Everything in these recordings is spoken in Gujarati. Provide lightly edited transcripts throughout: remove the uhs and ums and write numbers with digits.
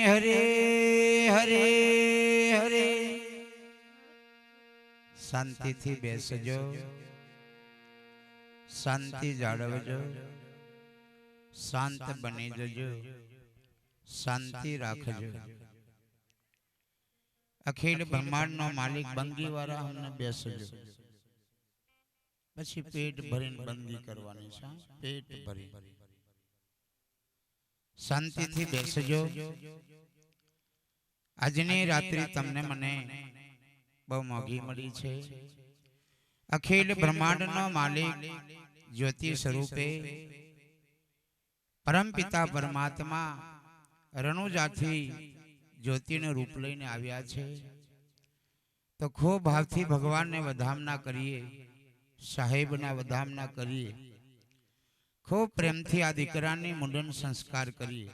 હરે હરે હરે શાંતિથી બેસજો, શાંતિ જાળવજો, શાંત બની જજો, શાંતિ રાખજો। અખિલ બ્રહ્માંડ નો માલિક બંદગી વાળા અમને બેસજો, પછી પેટ ભરીને બંદગી કરવાની છે। પેટ ભરી શાંતિથી બેસજો। આજની રાત્રિ તમને મને બહુ મોંઘી મળી છે। અખિલ બ્રહ્માંડ નો માલિક જ્યોતિ સ્વરૂપે પરમપિતા પરમાત્મા રણુજાથી જ્યોતિનું રૂપ લઈને આવ્યા છે। તો ખૂબ ભાવથી ભગવાનને વધામના કરીએ, સાહેબના વધામના કરીએ, ખૂબ પ્રેમથી આ દીકરાની મુંડન સંસ્કાર કરીએ।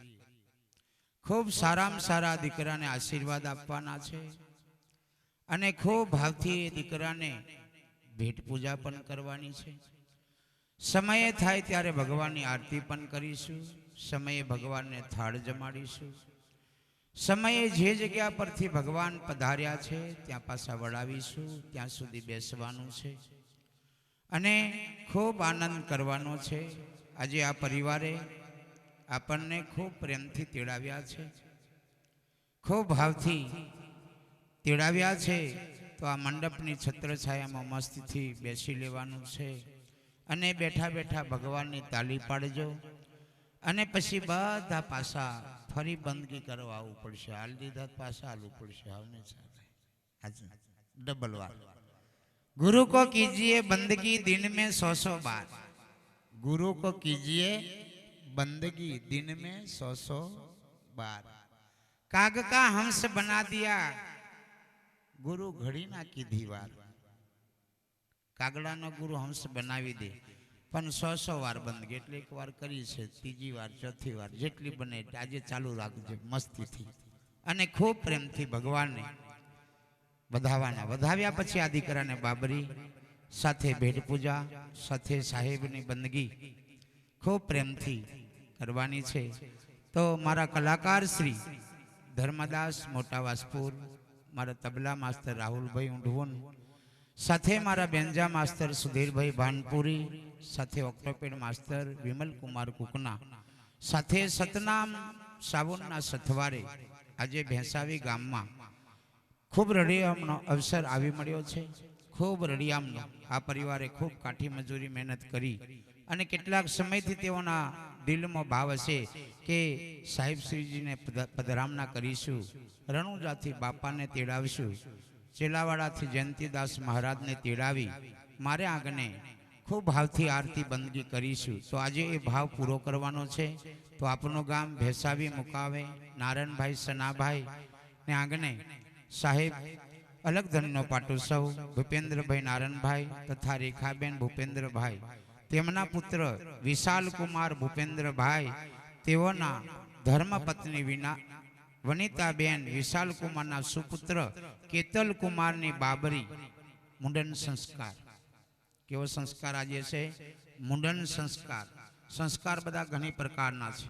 ખૂબ સારામાં સારા દીકરાને આશીર્વાદ આપવાના છે અને ખૂબ ભાવથી એ દીકરાને ભેટ પૂજા પણ કરવાની છે। સમયે થાય ત્યારે ભગવાનની આરતી પણ કરીશું, સમયે ભગવાનને થાળ જમાડીશું, સમયે જે જગ્યા પરથી ભગવાન પધાર્યા છે ત્યાં પાછા વળાવીશું, ત્યાં સુધી બેસવાનું છે અને ખૂબ આનંદ કરવાનો છે। આજે આ પરિવારે આપણને ખૂબ પ્રેમથી તેડાવ્યા છે, ખૂબ ભાવથી તેડાવ્યા છે। તો આ મંડપની છત્રછાયામાં મસ્તથી બેસી લેવાનું છે અને બેઠા બેઠા ભગવાનની તાલી પાડજો અને પછી બધા પાછા ફરી બંદગી કરવા આવવું પડશે। હાલ દીધા પાછા હાલવું પડશે, આવને ચાલે ડબલ વાર। गुरु को कीजिए बंदगी दिन में 100 बार, गुरु को कीजिए बंदगी दिन में 100 बार। काग का हंस बना दिया गुरु घड़ी ना की दीवार। कागड़ा नो गुरु हंस बनावी दे पण 100 वार बंदगी એટલે એક વાર કરી છે, ત્રીજી વાર ચોથી વાર જેટલી બને આજે ચાલુ રાખજો મસ્તીથી અને ખૂબ પ્રેમથી ભગવાનને વધાવાના। વધાવ્યા પછી આ દીકરાને બાબરી સાથે ભેટ પૂજા સાથે સાહેબની બંદગી ખૂબ પ્રેમથી કરવાની છે। તો મારા કલાકાર શ્રી ધર્મદાસ મોટા વાસપુર, મારા તબલા માસ્ટર રાહુલભાઈ ઊંઢવન, સાથે મારા બેંજા માસ્ટર સુધીરભાઈ ભાનપુરી, સાથે ઓક્ટોપેડ માસ્ટર વિમલ કુમાર કુકના, સાથે સતનામ સાબુનના સથવારે આજે ભેંસાવી ગામમાં ખૂબ રળિયામનો અવસર આવી મળ્યો છે। ખૂબ રળિયામનો આ પરિવારે ખૂબ કાઠી મજૂરી મહેનત કરી અને કેટલાક સમયથી તેઓના દિલમાં ભાવ હશે કે સાહેબ શ્રીજીને પધરામણા કરીશું, રણુજાથી બાપાને તેડાવશું, ચેલાવાડાથી જયંતિદાસ મહારાજને તેડાવી મારે આંગણે ખૂબ ભાવથી આરતી બંદગી કરીશું। તો આજે એ ભાવ પૂરો કરવાનો છે। તો આપણું ગામ ભેસાવી મુકાવે નારાયણભાઈ સનાભાઈ ને આંગણે સાહેબ અલગ ધનનો પાટોત્સવ ભૂપેન્દ્રભાઈ નારાયણભાઈ તથા રેખાબેન ભૂપેન્દ્રભાઈ, તેમના પુત્ર વિશાલ કુમાર ભૂપેન્દ્રભાઈ, તેઓના ધર્મપત્ની વનિતાબેન વિશાલ કુમારના સુપુત્ર કેતલ કુમારની બાબરી મુંડન સંસ્કાર। કેવો સંસ્કાર આજે છે? મુંડન સંસ્કાર। સંસ્કાર બધા ઘણી પ્રકારના છે,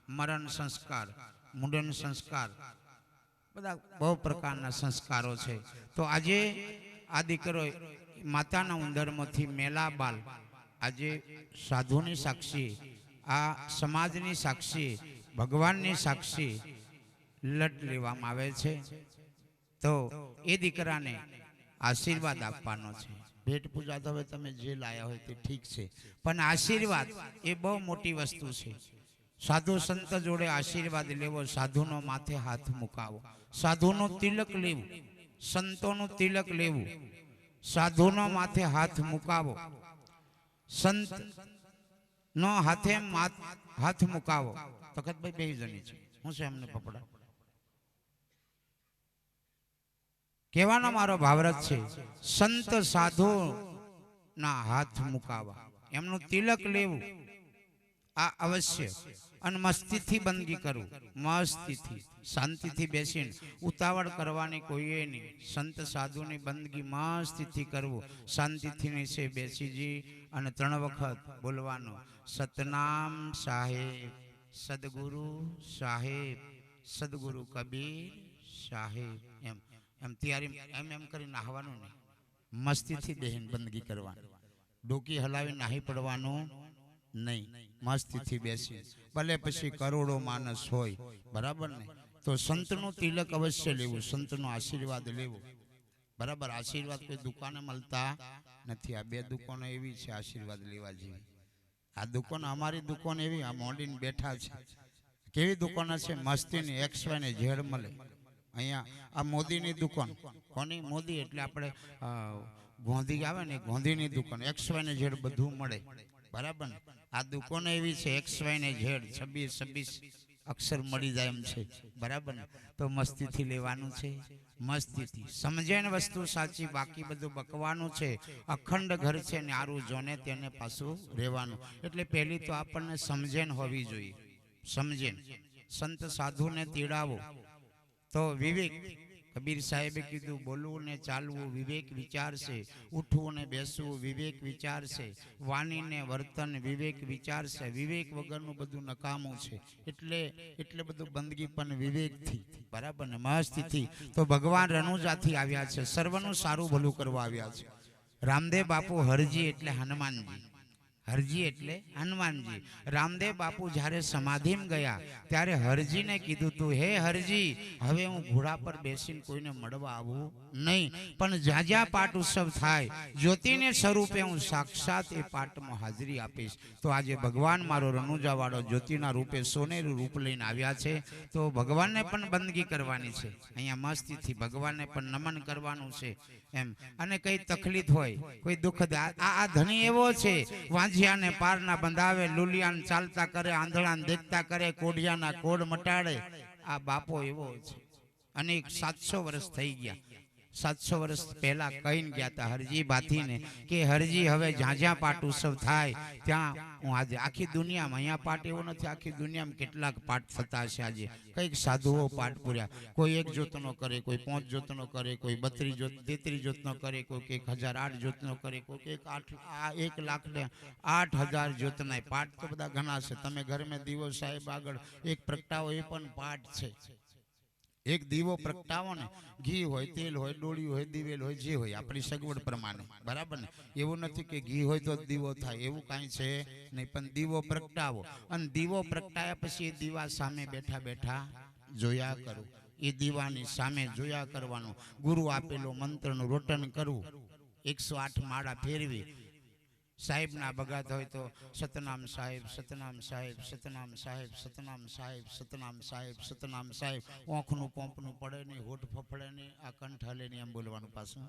મરણ સંસ્કાર, મુંડન સંસ્કાર, બધા બહુ પ્રકારના સંસ્કારો છે। તો આજે આ દીકરો માતાના ઉંદરમાંથી મેલા બાલ આજે સાધુની સાક્ષી, આ સમાજની સાક્ષી, ભગવાનની સાક્ષી લટ લેવામાં આવે છે। તો એ દીકરાને આશીર્વાદ આપવાનો છે। ભેટ પૂજા તો હવે તમે જે લાયા હોય તે ઠીક છે, પણ આશીર્વાદ એ બહુ મોટી વસ્તુ છે। સાધુ સંત જોડે આશીર્વાદ લેવો, સાધુનો માથે હાથ મુકાવો, સાધુનું તિલક લેવું, સંતોનું તિલક લેવું, સાધુનો માથે હાથ મુકાવો, સંત નો હાથે હાથ મુકાવો। તખતભાઈ બે જણી છે, હું છે એમને પકડા કહેવાનો મારો ભાવરત છે, સંત સાધુ ના હાથ મુકાવા, એમનું તિલક લેવું આ અવશ્ય અને મસ્તીથી બંદગી કરવું, મસ્તીથી શાંતિથી બેસીને ઉતાવળ કરવાની કોઈએ નહીં, સંત સાધુની બંદગી મસ્તીથી કરવું, શાંતિથી નીચે બેસીજી અને 3 વખત બોલવાનું, સતનામ સાહેબ, સદગુરુ સાહેબ, સદગુરુ કબીર સાહેબ એમ એમ તૈયારી એમ કરીને નાહવાનું નહીં, મસ્તીથી દેહન બંદગી કરવાની, ડોકી હલાવી નાહી પડવાનું નહીં, મસ્તીથી બેસી ભલે પછી કરોડો માણસ હોય બરાબર ને, તો સંતનું તિલક અવશ્ય લેવું, સંતનો આશીર્વાદ લેવો બરાબર. આશીર્વાદ કોઈ દુકાને મળતા નથી. આ બે દુકાનો એવી છે આશીર્વાદ લેવા જેવી. આ દુકાન અમારી દુકાન એવી આ મોડીને બેઠા છે. કેવી દુકાન છે? મસ્તીની XY ને ઝેડ મળે. અહીંયા આ મોદીની દુકાન, કોની? મોદી એટલે આપણે ગોંધી આવે ને, ગોંધીની દુકાન, XY ને ઝેડ બધું મળે બરાબર ને. આ દુકાન એવી છે XY ને ઝેડ 26 અક્ષર મળી જાય એમ છે બરાબર ને. તો મસ્તીથી લેવાનું છે, મસ્તીથી સમજે ને વસ્તુ સાચી, બાકી બધું બકવાનું છે. અખંડ ઘર છે ને આરું જોને તેને પાછું રહેવાનું. એટલે પહેલી તો આપણને સમજણ હોવી જોઈએ, સમજણ. સંત સાધુને તેડાવો તો વિવેક. કબીર સાહેબે કીધું બોલવું ને ચાલવું વિવેક વિચાર છે, ઉઠવું ને બેસવું વિવેક વિચાર છે, વાણી ને વર્તન વિવેક વિચાર છે. વિવેક વગરનું બધું નકામું છે. એટલે બધું બંદગી પણ વિવેકથી બરાબર ને, મસ્તીથી. તો ભગવાન રણુજાથી આવ્યા છે, સર્વનું સારું ભલું કરવા આવ્યા છે. રામદેવ બાપુ હરજી એટલે હનુમાનજી, હરજી એટલે હનુમાનજી. રામદેવ બાપુ જ્યારે સમાધિમાં ગયા ત્યારે હરજીને કીધું તું, હે હરજી, હવે હું ઘોડા પર બેસીને કોઈને મળવા આવું નહીં, પણ જ્યાં જ્યાં પાઠ ઉત્સવ થાય જ્યોતિને સ્વરૂપે હું સાક્ષાત એ પાઠમાં હાજરી આપીશ. તો આજે ભગવાન મારો રણુજાવાળો જ્યોતિના રૂપે સોનેરું રૂપ લઈને આવ્યા છે. તો ભગવાનને પણ બંદગી કરવાની છે, અહીંયા મસ્તીથી ભગવાનને પણ નમન કરવાનું છે એમ. અને કઈ તકલીફ હોય, કોઈ દુઃખ, આ ધણી એવો છે વાંઝિયાને પારના બંધાવે, લુલિયાને ચાલતા કરે, આંધળાને દેખતા કરે, કોઢિયાના કોડ મટાડે. આ બાપો એવો છે. અને 700 વર્ષ થઈ ગયા. 700 વર્ષ પહેલા કહીને ગયા હતા હરજી ભાથીને કે હરજી હવે જ્યાં જ્યાં પાઠ ઉત્સવ થાય ત્યાં હું આજે આખી દુનિયામાં, અહીંયા પાઠ એવો નથી, આખી દુનિયામાં કેટલાક પાઠ થતા હશે. આજે કંઈક સાધુઓ પાઠ પૂર્યા, કોઈ 1 જોતનો કરે, કોઈ 5 જોતનો કરે, કોઈ 32 જોત 33 જોતનો કરે, કોઈ 1008 જોતનો કરે, કોઈ 1,08,000 જોતના પાઠ. તો બધા ઘણા છે. તમે ઘરમાં દીવો સાહેબ આગળ એક પ્રગટાવો, એ પણ પાઠ છે. એક દીવો પ્રગટાવો ને, ઘી હોય, તેલ હોય, ડોળિયું હોય, દિવેલ હોય, જે હોય આપણી સગવડ પ્રમાણે બરાબર ને. એવું નથી કે ઘી હોય તો દીવો થાય, એવું કાંઈ છે નહીં. પણ દીવો પ્રગટાવો, અને દીવો પ્રગટાયા પછી એ દીવા સામે બેઠા બેઠા જોયા કરો, એ દીવાની સામે જોયા કરવાનું. ગુરુ આપેલો મંત્રનું રોટન કરવું, 108 માળા ફેરવી. સાહેબના બગાત હોય તો સતનામ સાહેબ, સતનામ સાહેબ, સતનામ સાહેબ, સતનામ સાહેબ, સતનામ સાહેબ, સતનામ સાહેબ. ઓંખનું પોંપનું પડે નહીં, હોઠ ફફડે નહીં, આ કંઠ હલે નહીં, એમ બોલવાનું પાછું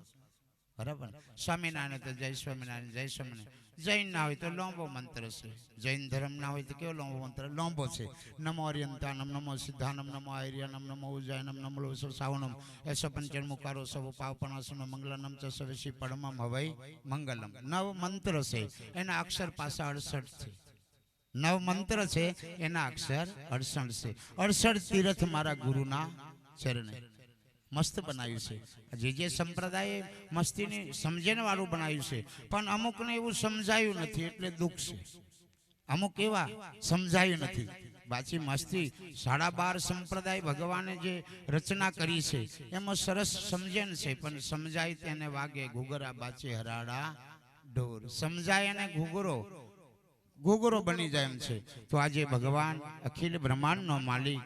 બરાબર. સ્વામિનારાયણ તો જય સ્વામિનારાયણ, જય સ્વામિનારાયણ. જૈન ના હોય તો લોંબો મંત્ર છે. જૈન ધર્મ ના હોય તો કેવો લોંબો મંત્ર? લોંબો છે. નમો અર્યંતાનમ, નમો સિદ્ધાનમ, નમો આર્યનમ, નમો ઉજ્જૈનમ, નમો સાવનમ, એસો પંચમુકારો સવ પાવપણાસન મંગલનમ ચ સવેશી પડમમ હવૈ મંગલમ. 9 મંત્ર છે, એના અક્ષર પાછા 68 છે. 9 મંત્ર છે, એના અક્ષર 68 છે. 68 તીર્થ મારા ગુરુના ચરણે. મસ્ત બનાવ્યું છે. જે સંપ્રદાય મસ્તીની સમજણ વાળું બનાવ્યું છે, પણ અમુકને એવું સમજાયું નથી એટલે દુઃખ છે. અમુક એવા સમજાયું નથી. બાકી મસ્તી 12.5 સંપ્રદાય ભગવાને જે રચના કરી છે એમાં સરસ સમજણ છે, પણ સમજાય તેને વાગે ઘૂઘરા બાચે હરાડા ઢોર. સમજાય અને ઘૂઘરો બની જાય એમ છે. તો આજે ભગવાન અખિલ બ્રહ્માંડનો માલિક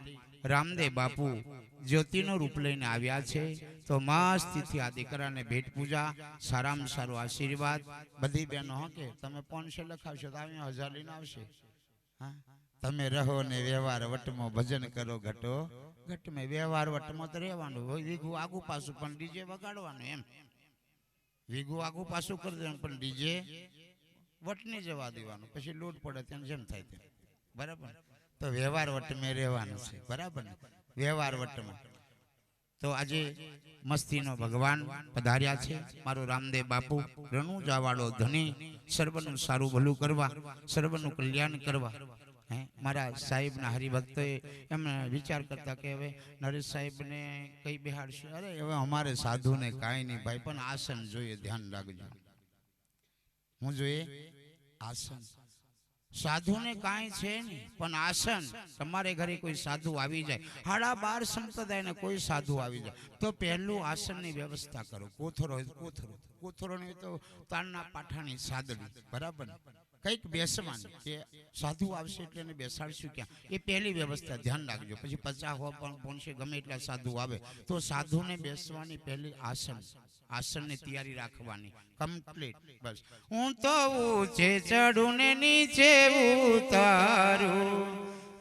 રામદેવ બાપુ જ્યોતિનું રૂપ લઈને આવ્યા છે. તો મસ્તીથી આ દીકરાને ભેટ પૂજા, સારામાં સારો આશીર્વાદ. બધી બહેનો હો કે તમે 500 લખાવશો તો અહીંયા 1000 લઈને આવશે. હા, તમે રહો ને વ્યવહાર વટમાં ભજન કરો ઘટો ઘટમાં. વ્યવહાર વટમાં તો રહેવાનું હોય, વીઘું આગું પાછું પણ ડીજે વગાડવાનું એમ. વીઘું આગું પાછું કરી દેવાનું પણ ડીજે વટને જવા દેવાનું. પછી લોટ પડે તેમ જેમ થાય તેમ બરાબર. તો વ્યવહાર વટમાં રહેવાનું છે બરાબર ને, વ્યવહાર વટમાં. તો આજે મસ્તીનો ભગવાન પધાર્યા છે. મારો રામદેવ બાપુ રણુજાવાળો ધણી, સર્વનું સારું ભલું કરવા, સર્વનું કલ્યાણ કરવા. મારા સાહેબના હરિભક્તોએ એમ વિચાર કરતા કે હવે નરેશ સાહેબને કઈ બેહાડશે. અરે હવે અમારે સાધુને કાંઈ નહીં ભાઈ, પણ આસન જોઈએ, ધ્યાન રાખજો. હું જોઈએ આસન. સાધુને કાંઈ છે નહીં, પણ આસન તમારે ઘરે કોઈ સાધુ આવી જાય, 12.5 સંપ્રદાયને કોઈ સાધુ આવી જાય તો પહેલું આસનની વ્યવસ્થા કરો. કોથરો હોય તો કોથરો નહીં તો તારના પાઠાની સાદડી, બરાબર, કંઈક બેસવાની, કે સાધુ આવશે એટલે એને બેસાડશું ક્યાં, એ પહેલી વ્યવસ્થા ધ્યાન રાખજો. પછી 50 હો પણ પહોંચે ગમે એટલા સાધુ આવે તો સાધુને બેસવાની પહેલી આસનની તૈયારી રાખવાની કમ્પ્લીટ. બસ હું તો ઊંચે ચડું ને નીચે ઉતારું,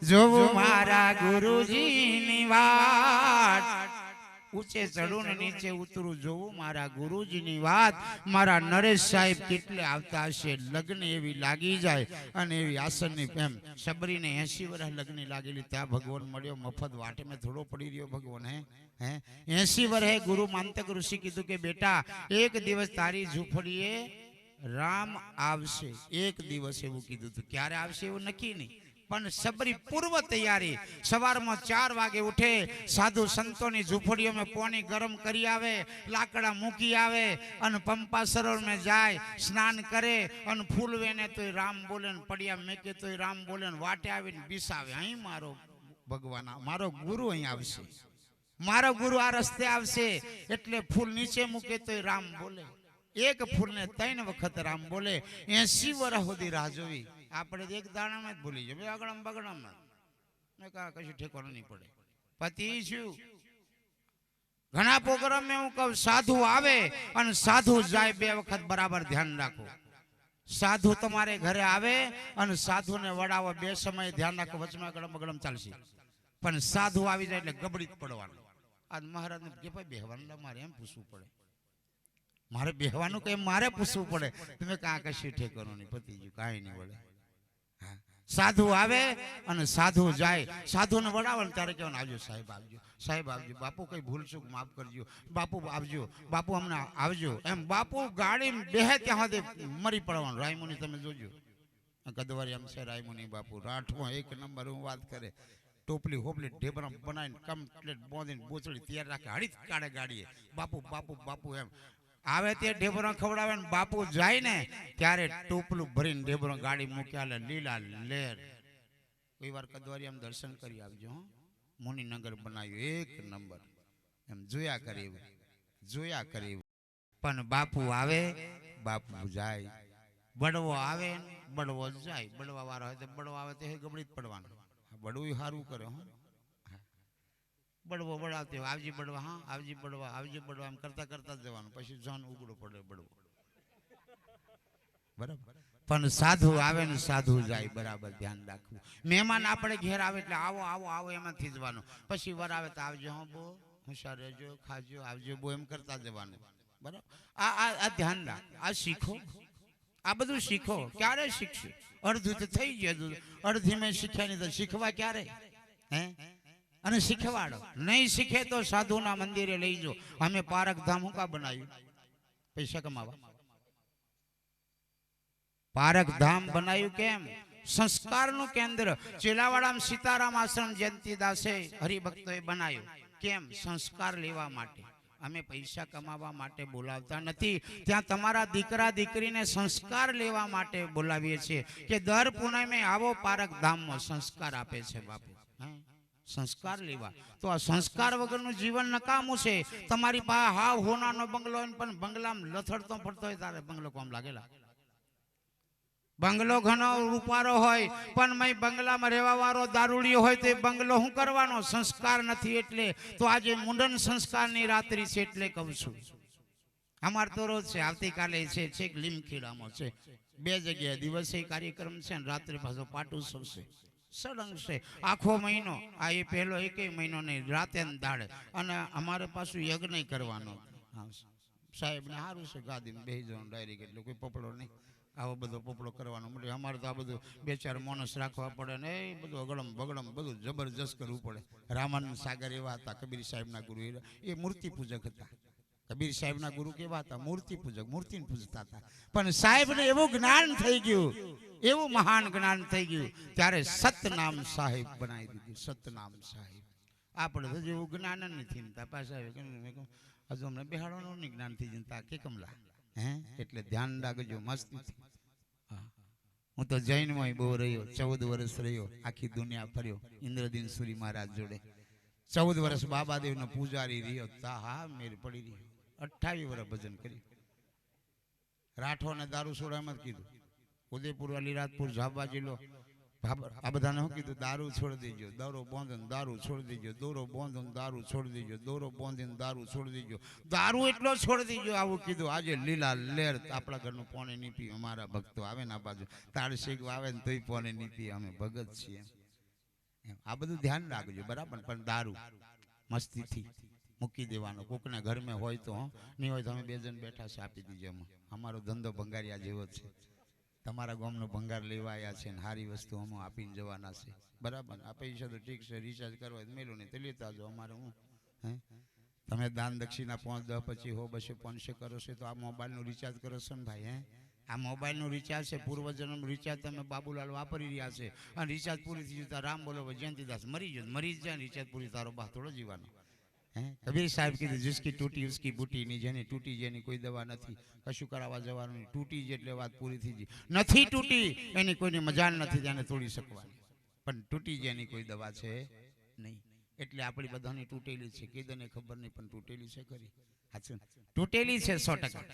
જોવું મારા ગુરુજીની વાત. ઊંચે ચડું ને નીચે ઉતરું, જોવું મારા ગુરુજીની વાત. મારા નરેશ સાહેબ કેટલે આવતા હશે, લગ્ન એવી લાગી જાય અને એવી આસનની એમ સબરીને 80 વર્ષ લગ્ન લાગેલી, ત્યાં ભગવાન મળ્યો મફત વાટે મેં થોડો પડી રહ્યો ભગવાન. હે 80 વર્ષે ગુરુ માંતક ઋષિ કીધું કે બેટા એક દિવસ તારી ઝૂંપડીએ રામ આવશે, એક દિવસ એવું કીધું હતું. ક્યારે આવશે એવું નક્કી નહીં, પણ સબરી પૂર્વ તૈયારી. સવારમાં 4 વાગે ઉઠે, સાધુ સંતોની ઝૂંપડીઓમાં પાણી ગરમ કરી આવે, લાકડા મૂકી આવે અને પંપા સરોવરમાં જાય, સ્નાન કરે અને ફૂલ વેને તોય રામ બોલે ને પડિયા મેકે તોય રામ બોલે ને વાટે આવીને બીસાવે. અહીં મારો ભગવાન, મારો ગુરુ અહીં આવશે, મારો ગુરુ આ રસ્તે આવશે એટલે ફૂલ નીચે મૂકે તોય રામ બોલે. એક ફૂલને 3 વખત રામ બોલે. 80 વર્ષ સુધી રાહ જોવી. આપણે એક દાણામાં જ ભૂલી જાય, આગળમ બગડમાં મેં કહા કશું ઠેકાણું નહીં પડે. પતિ શું ઘણા પ્રોગ્રામ હું કહું, સાધુ આવે અને સાધુ જાય 2 વખત બરાબર ધ્યાન રાખો. સાધુ તમારે ઘરે આવે અને સાધુને વડાવો, 2 સમય ધ્યાન રાખો, વચમાં ગળમ બગડમ ચાલશે. પણ સાધુ આવી જાય એટલે ગબડી જ પડવાનું. આજ મહારાજને કે ભાઈ બેહવાનું, મારે એમ પૂછવું પડે, મારે બેહવાનું કે મારે પૂછવું પડે. તમે કાં કશું ઠેકાણું નહીં, પતિજી કાંઈ નહીં વળે. સાધુ આવે અને સાધુ જાય, સાધુને વડાવે ત્યારે કહેવાનું આવજો સાહેબ, આવજો સાહેબ, આવજો બાપુ, કઈ ભૂલ ચૂક માફ કરજો, બાપુ આવજો, બાપુ હમણાં આવજો. એમ બાપુ ગાડી બેહે ત્યાં સુધી મરી પડવાનું. રાયમુની તમે જોજો, કદવારી આમ છે રાયમુની બાપુ, રાઠવો 1 નંબર. હું વાત કરે, ટોપલી હોપલી ઢેબરા બનાવીને કમ્પ્લીટ બોધીને બોચડી તૈયાર રાખે, હળી કાઢે ગાડીએ, બાપુ બાપુ બાપુ એમ આવે તે ઢેબરો ખવડાવે ને બાપુ જાય ને ત્યારે ટોપલું ભરીને ઢેબરો ગાડી મૂક્યા, લીલા લેર. કોઈ વાર કદવારી આમ દર્શન કરી આવજો. મુનિનગર બનાવ્યું 1 નંબર, એમ જોયા કરે એવું, જોયા કરે એવું. પણ બાપુ આવે, બાપુ જાય, બળવો આવે, બળવો જાય. બળવા વાળો હોય તો બળવો આવે તો ગબડી જ પડવાનું. બળવું સારું કરે, હો બળવો બળાવતી આવજી બળવા, હા આવજી બળવા, આવજી બળવા એમ કરતા કરતા જવાનું. પછી જોન ઉગડો પડે બળવો, બરાબર. પણ સાધુ આવે ને સાધુ જાય, બરાબર ધ્યાન રાખવું. મહેમાન આપણે ઘેર આવે એટલે આવો આવો આવો એમાંથી જવાનું. પછી વર આવે તો આવજો, હા બો હોશિયાર રહેજો, ખાજો, આવજો બો એમ કરતા જવાનું, બરાબર. આ ધ્યાન રાખ, આ શીખો, આ બધું શીખો. ક્યારે શીખશે? અડધું તો થઈ ગયું, અડધી મેં શીખ્યા નહીં તો શીખવા ક્યારે? હે અને શીખવાડો. નહીં શીખે તો સાધુના મંદિરે લઈ જાઓ. અમે પારકધામ હુંકા બનાવ્યું? પૈસા કમાવા. પારકધામ બનાવ્યું કેમ? સંસ્કારનું કેન્દ્ર. ચેલાવાડામાં સીતારામ આશ્રમ જયંતિદાસે હરિભક્તોએ બનાવ્યું કેમ? સંસ્કાર લેવા માટે. અમે પૈસા કમાવા માટે બોલાવતા નથી, ત્યાં તમારા દીકરા દીકરીને સંસ્કાર લેવા માટે બોલાવીએ છીએ કે દર પૂનમે આવો પારકધામમાં, સંસ્કાર આપે છે બાપુ. સંસ્કાર લેવા. તો આ સંસ્કાર વગરનું જીવન નકામું છે. તમારી પાસે હાવ હોનાનો બંગલો હોય પણ બંગલામાં લથડતો ફરતો હોય તારે બંગલો કોમ લાગેલા. બંગલો ઘણો રૂપારો હોય પણ મેં બંગલામાં રહેવા વાળો દારૂડિયો હોય તો એ બંગલો શું કરવાનો? સંસ્કાર નથી. એટલે તો આજે મુંડન સંસ્કારની રાત્રિ છે એટલે કહું છું. અમાર તો રોજ છે, આવતીકાલે છે, છેક લીમખેડામાં છે, 2 જગ્યાએ દિવસે કાર્યક્રમ છે ને રાત્રે પાછો પાટોત્સવ છે, સળંગ છે. આખો મહિનો આ એ પહેલો 1 મહિનો નહીં, રાતે ને દાડે. અને અમારે પાછું યજ્ઞ કરવાનો. સાહેબ ને સારું છે, ગાદીમાં બેસી જવાનું ડાયરેક્ટ, એટલે કોઈ પપડો નહીં. આવો બધો પોપડો કરવાનો મળે. અમારે તો આ બધું 2-4 માણસ રાખવા પડે ને એ બધું અગડમ બગડમ બધું જબરજસ્ત કરવું પડે. રામાનંદ સાગર એવા હતા, કબીર સાહેબના ગુરુ, એ મૂર્તિ પૂજક હતા. કબીર સાહેબના ગુરુ કેવા હતા? મૂર્તિ પૂજક, મૂર્તિને પૂજતા હતા. પણ સાહેબને એવું જ્ઞાન થઈ ગયું, એવું મહાન જ્ઞાન થઈ ગયું, ત્યારે સતનામ સાહેબ બનાવી દીધું. સતનામ સાહેબ. આપણે તો જેવું જ્ઞાન નથી પાછા હજુ અમને બેહાડવાનું જ્ઞાન થઈ જતા કે કમલા. હે એટલે ધ્યાન રાખજો મસ્તીથી. હું તો જૈનમાં બહુ રહ્યો, 14 વર્ષ રહ્યો, આખી દુનિયા ફર્યો ઇન્દ્રદીન સુરી મહારાજ જોડે. 14 વર્ષ બાબાદેવનો પૂજારી રહ્યો. હા મેર પડી રહ્યો. 28 વર્ષ ભજન કર્યું. રાઠો ને દારૂ છોડવા એમ જ કીધું. ઉદયપુર, અલીરાજપુર, ઝાબા જિલ્લો આ બધાને શું કીધું? દારૂ છોડી દેજો, દોરો બોંધીને દારૂ છોડી દેજો, દોરો બોંધીને દારૂ છોડી દેજો, દોરો બોંધીને દારૂ છોડી દેજો, દારૂ એટલો છોડી દેજો, આવું કીધું. આજે લીલા લેર આપણા ઘરનું પાણી નહીં પીએ. અમારા ભક્તો આવે ને આ બાજુ તાળશેક આવે ને તોય પાણી નહીં પીએ, અમે ભગત છીએ. આ બધું ધ્યાન રાખજો, બરાબર. પણ દારૂ મસ્તીથી મૂકી દેવાનો. કોકના ઘરમાં હોય તો, નહીં હોય તો અમે 2 જણ બેઠા છે, આપી દીજો. અમારો ધંધો ભંગારિયા જેવો છે. તમારા ગામનો ભંગાર લેવા આવ્યા છે ને સારી વસ્તુ અમે આપીને જવાના છે, બરાબર. આ પૈસા તો ઠીક છે, રિચાર્જ કરવા મેલું નહીં તો લેતા જો. અમારે હું તમે દાન દક્ષિણા 5, 10, પછી 100, 200, 500 કરો છો તો આ મોબાઈલનું રિચાર્જ કરો છો ને ભાઈ. આ મોબાઈલનું રિચાર્જ છે, પૂર્વજન્મનું રિચાર્જ તમે બાબુલાલ વાપરી રહ્યા છે. અને રિચાર્જ પૂરી થઈ જતા રામ બોલો જયંતિદાસ મરી જાય. રિચાર્જ પૂરી તારો બા થોડો જીવાનો. કબીર સાહેબ કીધું, जिसकी टूटी उसकी बूटी नहीं. જેની તૂટી જેની કોઈ દવા નથી. કશું કરાવવા જવાનું નહીં. તૂટી જેટલે વાત પૂરી થઈ ગઈ. નથી તૂટી એની કોઈની મજાલ નથી તેને તોડી શકવાની. પણ તૂટી જેની કોઈ દવા છે નહીં. એટલે આપણી બધાની તૂટેલી છે. કેદને ખબર નહીં પણ તૂટેલી છે ખરી. સાચું, તૂટેલી છે 100%.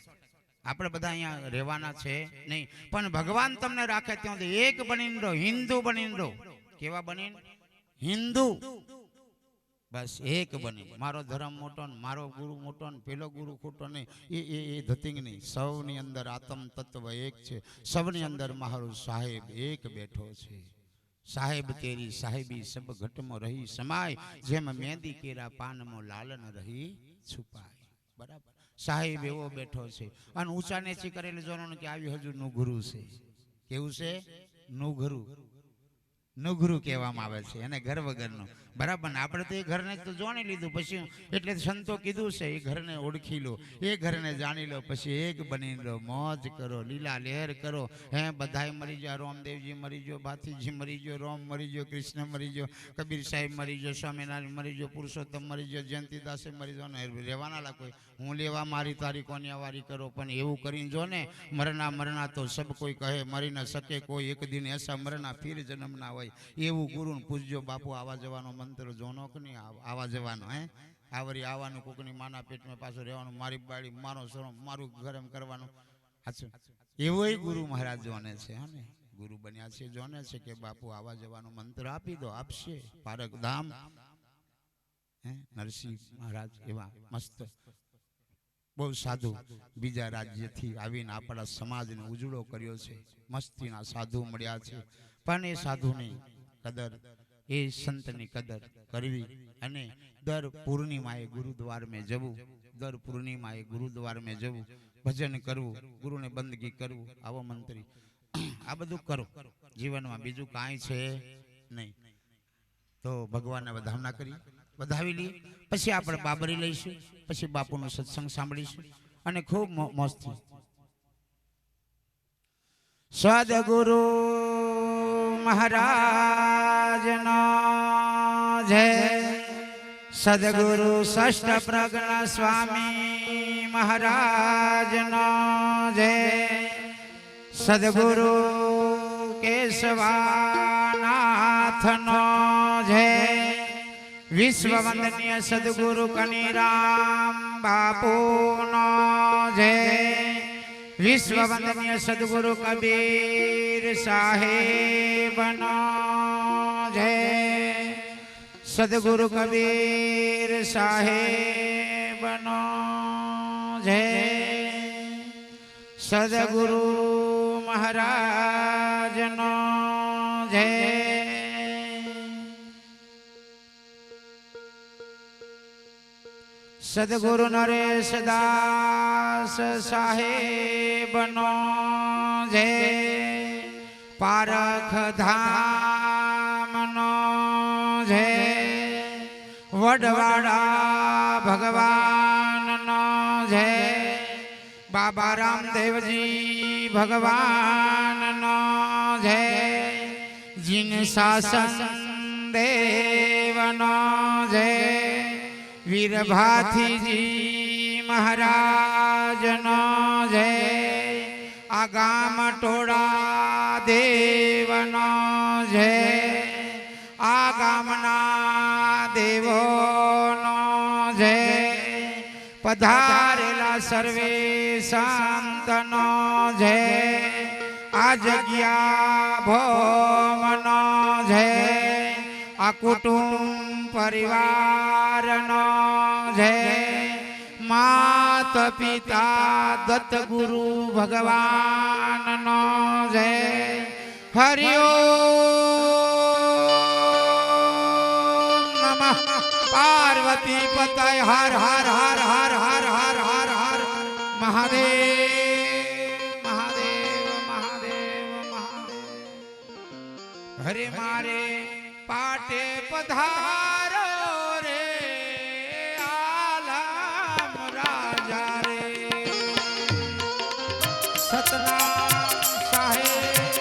આપણે બધા અહીંયા રહેવાના છે નહીં. પણ ભગવાન તમને રાખે ત્યાં એક બનીને રહો, હિન્દુ બનીને રહો. કેવા બનીને? હિન્દુ. બસ એક બની. મારો ધર્મ મોટો ને મારો ગુરુ મોટો ને પેલો ગુરુ ખોટો નહીં, એ ધતિંગ નહીં. સૌની અંદર આત્મ તત્વ એક છે. સૌની અંદર મારું સાહેબ એક બેઠો છે. સાહેબ તેરી સાહેબી સબ ઘટમાં રહી સમાય, જેમ મહેંદી કેરા પાનમાં લાલન રહી છુપાય. બરાબર. સાહેબ એવો બેઠો છે. અને ઊંચા નીચી કરેલું જોવાનું કે આવી હજુ નું ગુરુ છે. કેવું છે? નું ગુરુ. નુગરુ કહેવામાં આવે છે એને, ઘર વગરનું. બરાબર. આપણે તો એ ઘરને તો જાણી લીધું, પછી એટલે સંતો કીધું છે એ ઘરને ઓળખી લો, એ ઘરને જાણી લો, પછી એક બની લો, મોજ કરો, લીલા લહેર કરો. બધાય મરી ગયો. રામદેવજી મરી ગયો, ભાતીજી મરી ગયો, રામ મરી ગયો, કૃષ્ણ મરી ગયો, કબીર સાહેબ મરી ગયો, સ્વામિનારાયણ મરી ગયો, પુરુષોત્તમ મરી ગયો, જયંતિદાસે મરી ગયો. રહેવાના લા કોઈ હું લેવા મારી તારી કોન્યાવારી કરો. પણ એવું કરીને જો ને, મરણા તો સબ કોઈ કહે, મરી ન શકે કોઈ, એક દિન એસા મરણા ફીર જન્મ ના હોય. એવું ગુરુ પૂજ્યો બાપુ. આવા જવાનો મંત્ર જોનો કે નહીં? આવા જવાનો. આવરી આવવાનું, કોકની માના પેટમાં પાછું રહેવાનું, મારી બાળી મારો સરો મારું ઘર એમ કરવાનું. સાચું, એવો ગુરુ મહારાજ જોને છે. ને ગુરુ બન્યા છે, જોને છે કે બાપુ આવા જવાનો મંત્ર આપી દો, આપશે. પારક ધામ નરસિંહ મહારાજ એવા મસ્ત બહુ સાધુ બીજા રાજ્યથી આવીને આપણા સમાજને ઉજળો કર્યો છે. મસ્તીના સાધુ મળ્યા છે. પણ એ સાધુની કદર, એ સંતની કદર કરવી. અને દર પૂર્ણિમાએ ગુરુદ્વાર મેં જવું, દર પૂર્ણિમાએ ગુરુદ્વાર મેં જવું, ભજન કરવું, ગુરુને બંદગી કરવું. આવો મંત્રી આ બધું કરો જીવનમાં, બીજું કાંઈ છે નહીં. તો ભગવાનને વધામણા કરી, વધાવી લઈએ. પછી આપણે બાબરી લઈશું, પછી બાપુનો સત્સંગ સાંભળીશું અને ખૂબ મોજથી. સદગુરુ મહારાજનો જય. સદગુરુ ષષ્ઠ પ્રજ્ઞ સ્વામી મહારાજનો જય. સદગુરુ કેશવાનાથનો જય. વિશ્વ વંદનીય સદગુરુ કનીરામ બાપુનો જય. વિશ્વ વંદનીય સદગુરુ કબીર સાહેબનો જય. સદગુરુ કબીર સાહેબનો જય. સદગુરુ મહારાજનો જય. સદગુરુ નરેશ દાસ સાહેબનો જય. પારખ ધામનો જય. વડવાડા ભગવાનનો જય. બાબા રામદેવજી ભગવાનનો જય. જીન શાસન દેવનો જય. વીરભાથીજી મહારાજનો જય. આ ગામ ટોળા દેવનો જય, આ ગામના દેવોનો જય, પધારેલા સર્વે સંતનો જય, આ જગ્યા ભોમનો જય, આ કુટુંબ પરિવારનો જય, માત પિતા દત્ત ગુરુ ભગવાનનો જય. હરિ ઓમ નમઃ પાર્વતી પતય હર હર હર હર હર હર હર હર મહાદેવ મહાદેવ મહાદેવ મહાદેવ. હરે મારે પાટે પધારો રે આલમ રાજા રે. સતનામ સાહેબ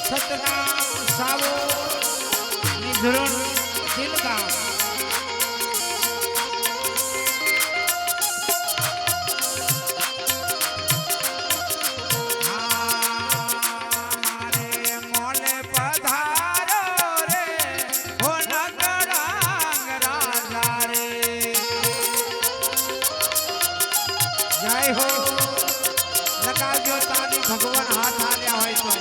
સતનામ સાવો નિધરુણ દિલગામ. જય હો લગાવજો તાલી ભગવાન હાથ આલ્યા હોય તો.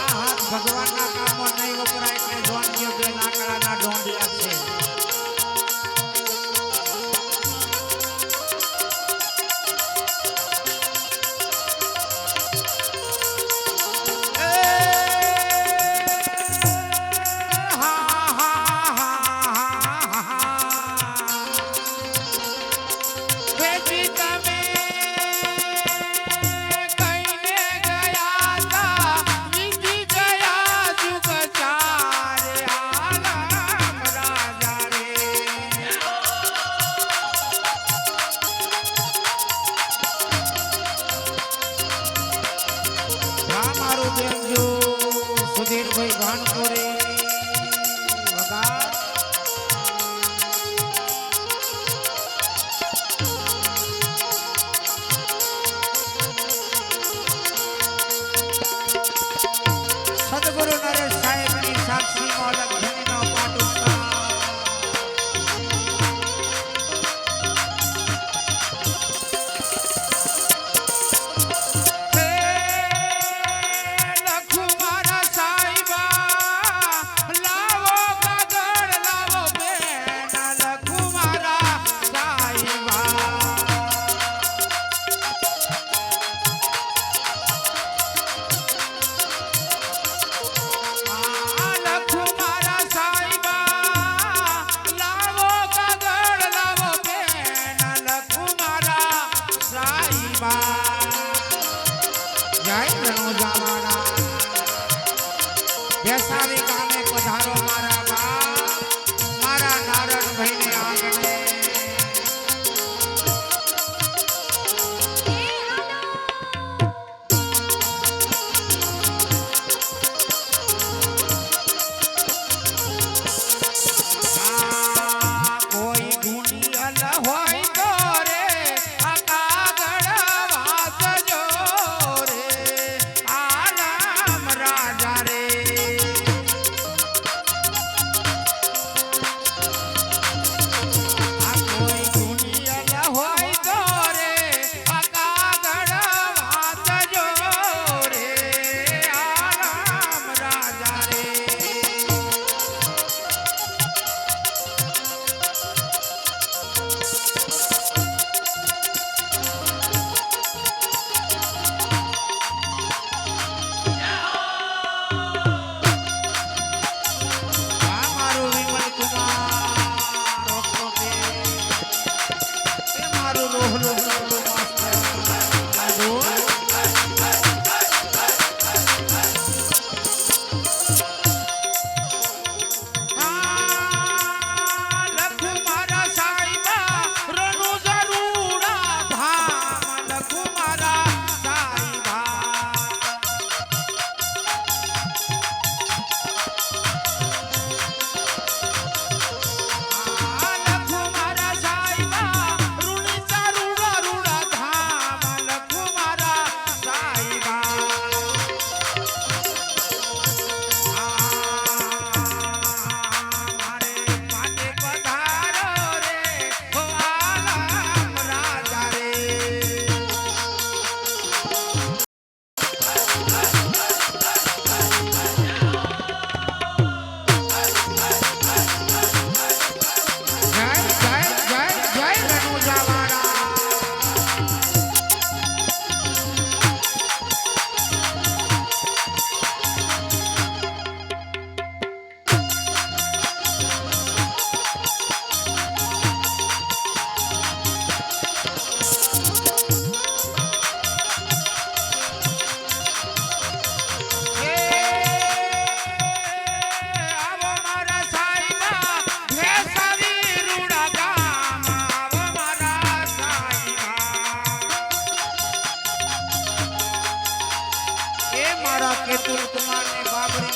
આ હાથ ભગવાનના કામો નહીં વપરાય એટલે જોનજીઓ બે લાકડાના ઢોંડિયા છે. સુધીરભાઈ ભાનપુરી વગા સદગુરુ નરેશ સાહેબની સાક્ષી મોલક ધણીનો પાટુસા. બેસાડી ગામે પધારો મારા બાપ, મારા નારણભાઈને આંગણે. કોઈ ગુણિયલ હોય તો રે આ કાગળ વાંચજો રે આલમ રાજા રે.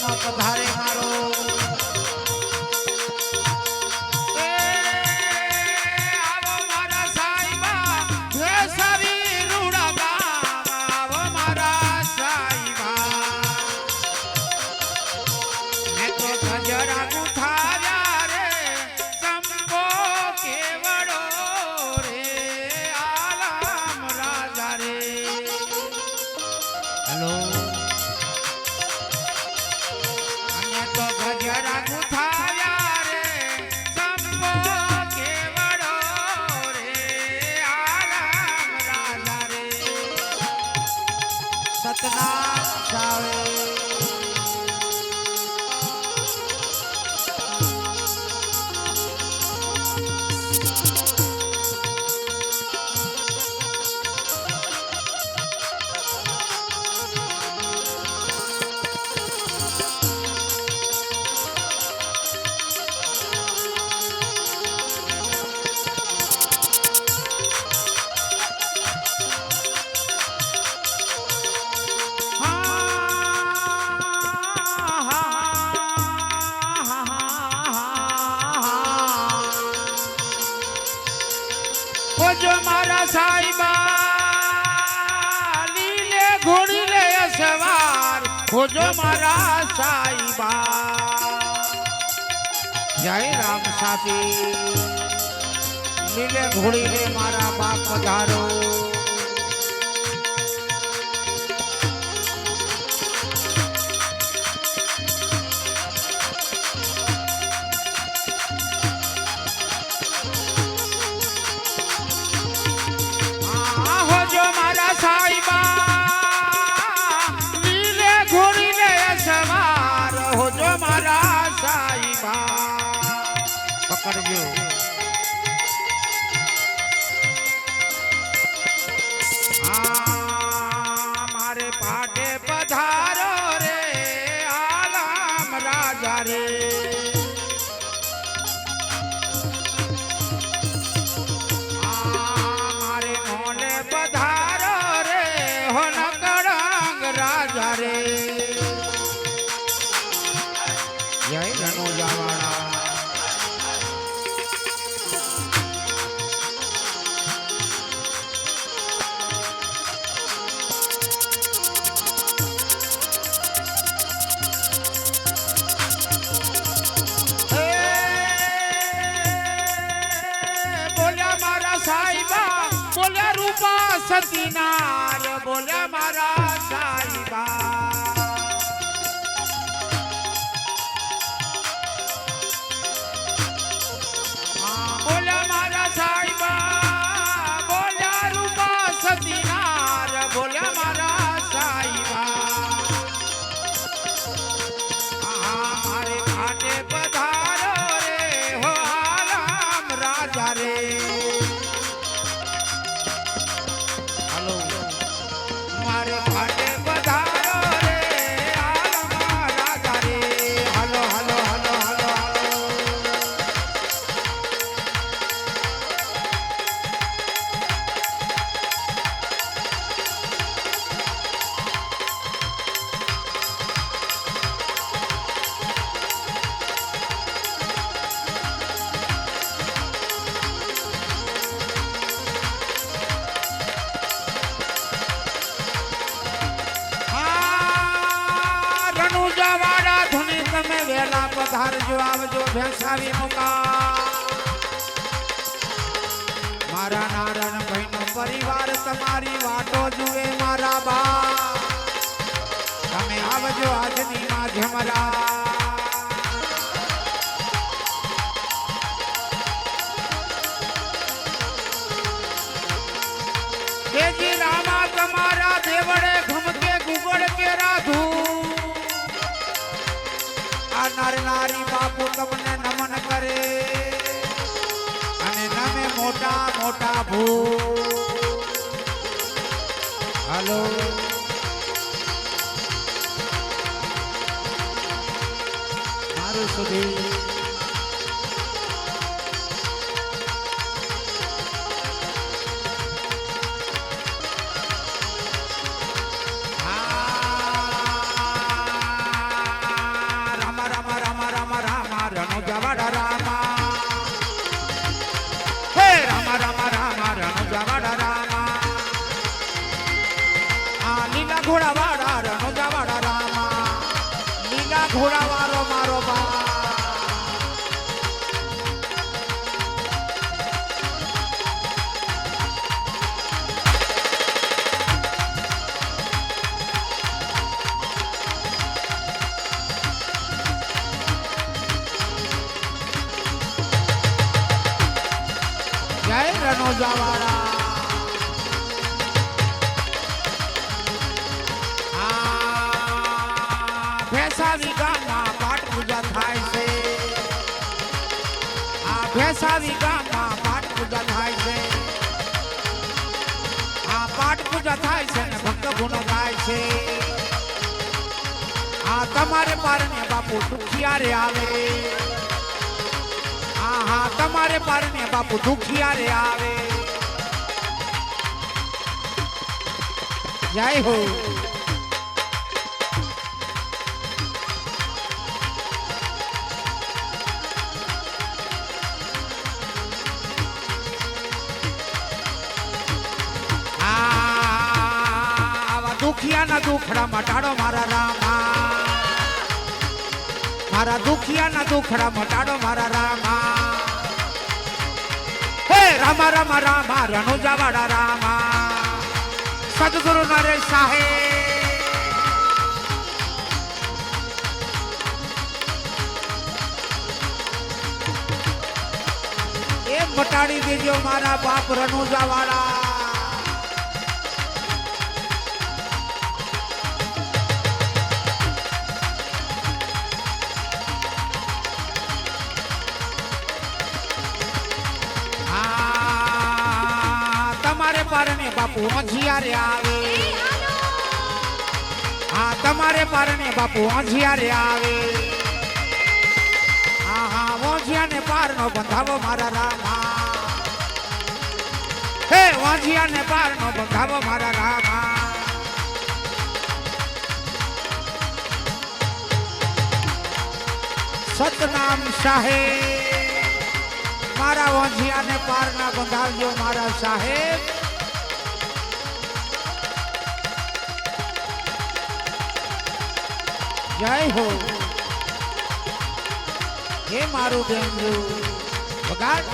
માં પધારે મારો સતનામ સાવે जो मारा साईबा लीले घोड़ी ले सवार हो जो मारा साईबा जय राम साथी लीले घोड़ी ले मारा बाप पधारो पकड़ो मारे पाटे पधारो रे आलम राजा रे मारे मोले पधारो रे हो नकड़ंग राजा रे जय रनो जावाड़ा बोले रूपा सतीनार बोले मारा साईबा बोले मारा साईबा बोले रूपा सतीनार बोले मारा साईबा हमारे घाटे पधारो रे हो आलम राजा रे मारे घाटे पधारो रे आलम राजा रे हलो हलो हलो हलो તમે વેલા પધારજો આવજો ભેંસાવી મુકા મારા નારણ ભાઈનો પરિવાર તમારી વાટો જુએ મારા બા તમે આવજો આજની માધ્યમરા કેજી રામા તમારા દેવડે ઘમકે ગુગળ કે રાધુ नर नारी बापू तमने नमन करे अने नमे मोटा मोटा भू हेलो मारू सुधी રણુજા વાળા રામા હે રામ રામ રામ રણુજા વાળા રામા આ લીલા ઘોડા વાળા રણુજા વાળા રામા લીલા ઘોડા વાળો મારો બા જય રણુજા વાળા ભેસાવી ગામમાં પાઠ પૂજા થાય છે આ ભેસાવી ગામમાં પાઠ પૂજા થાય છે આ પાઠ પૂજા થાય છે ને ભક્ત ગુણ ગાય છે આ તમારે પારને બાપુ દુખિયારે આવે હા તમારે પારને બાપુ દુખિયારે આવે જય હો આવા દુખિયાના દુખડા મટાડો મારા રામા મારા દુખિયાના દુખડા મટાડો મારા રામા હે રામ રામ રામ રણુજા વાળા રામા સદગુરુ નરેશ સાહેબ એ મટાડી દેજો મારા બાપ રણુજા વાળા પારને બાપુ અંધિયારે આવે હા તમારે પારને બાપુ અંધિયારે આવે હા હા ઓંધિયાને પારનો બંધાવો મારા રામા હે ઓંધિયાને પારનો બંધાવો મારા રામા સતનામ સાહેબ મારા ઓંધિયાને પારના બંધાવજો મારા સાહેબ જય હો હે મારું બેંજુ વગાડ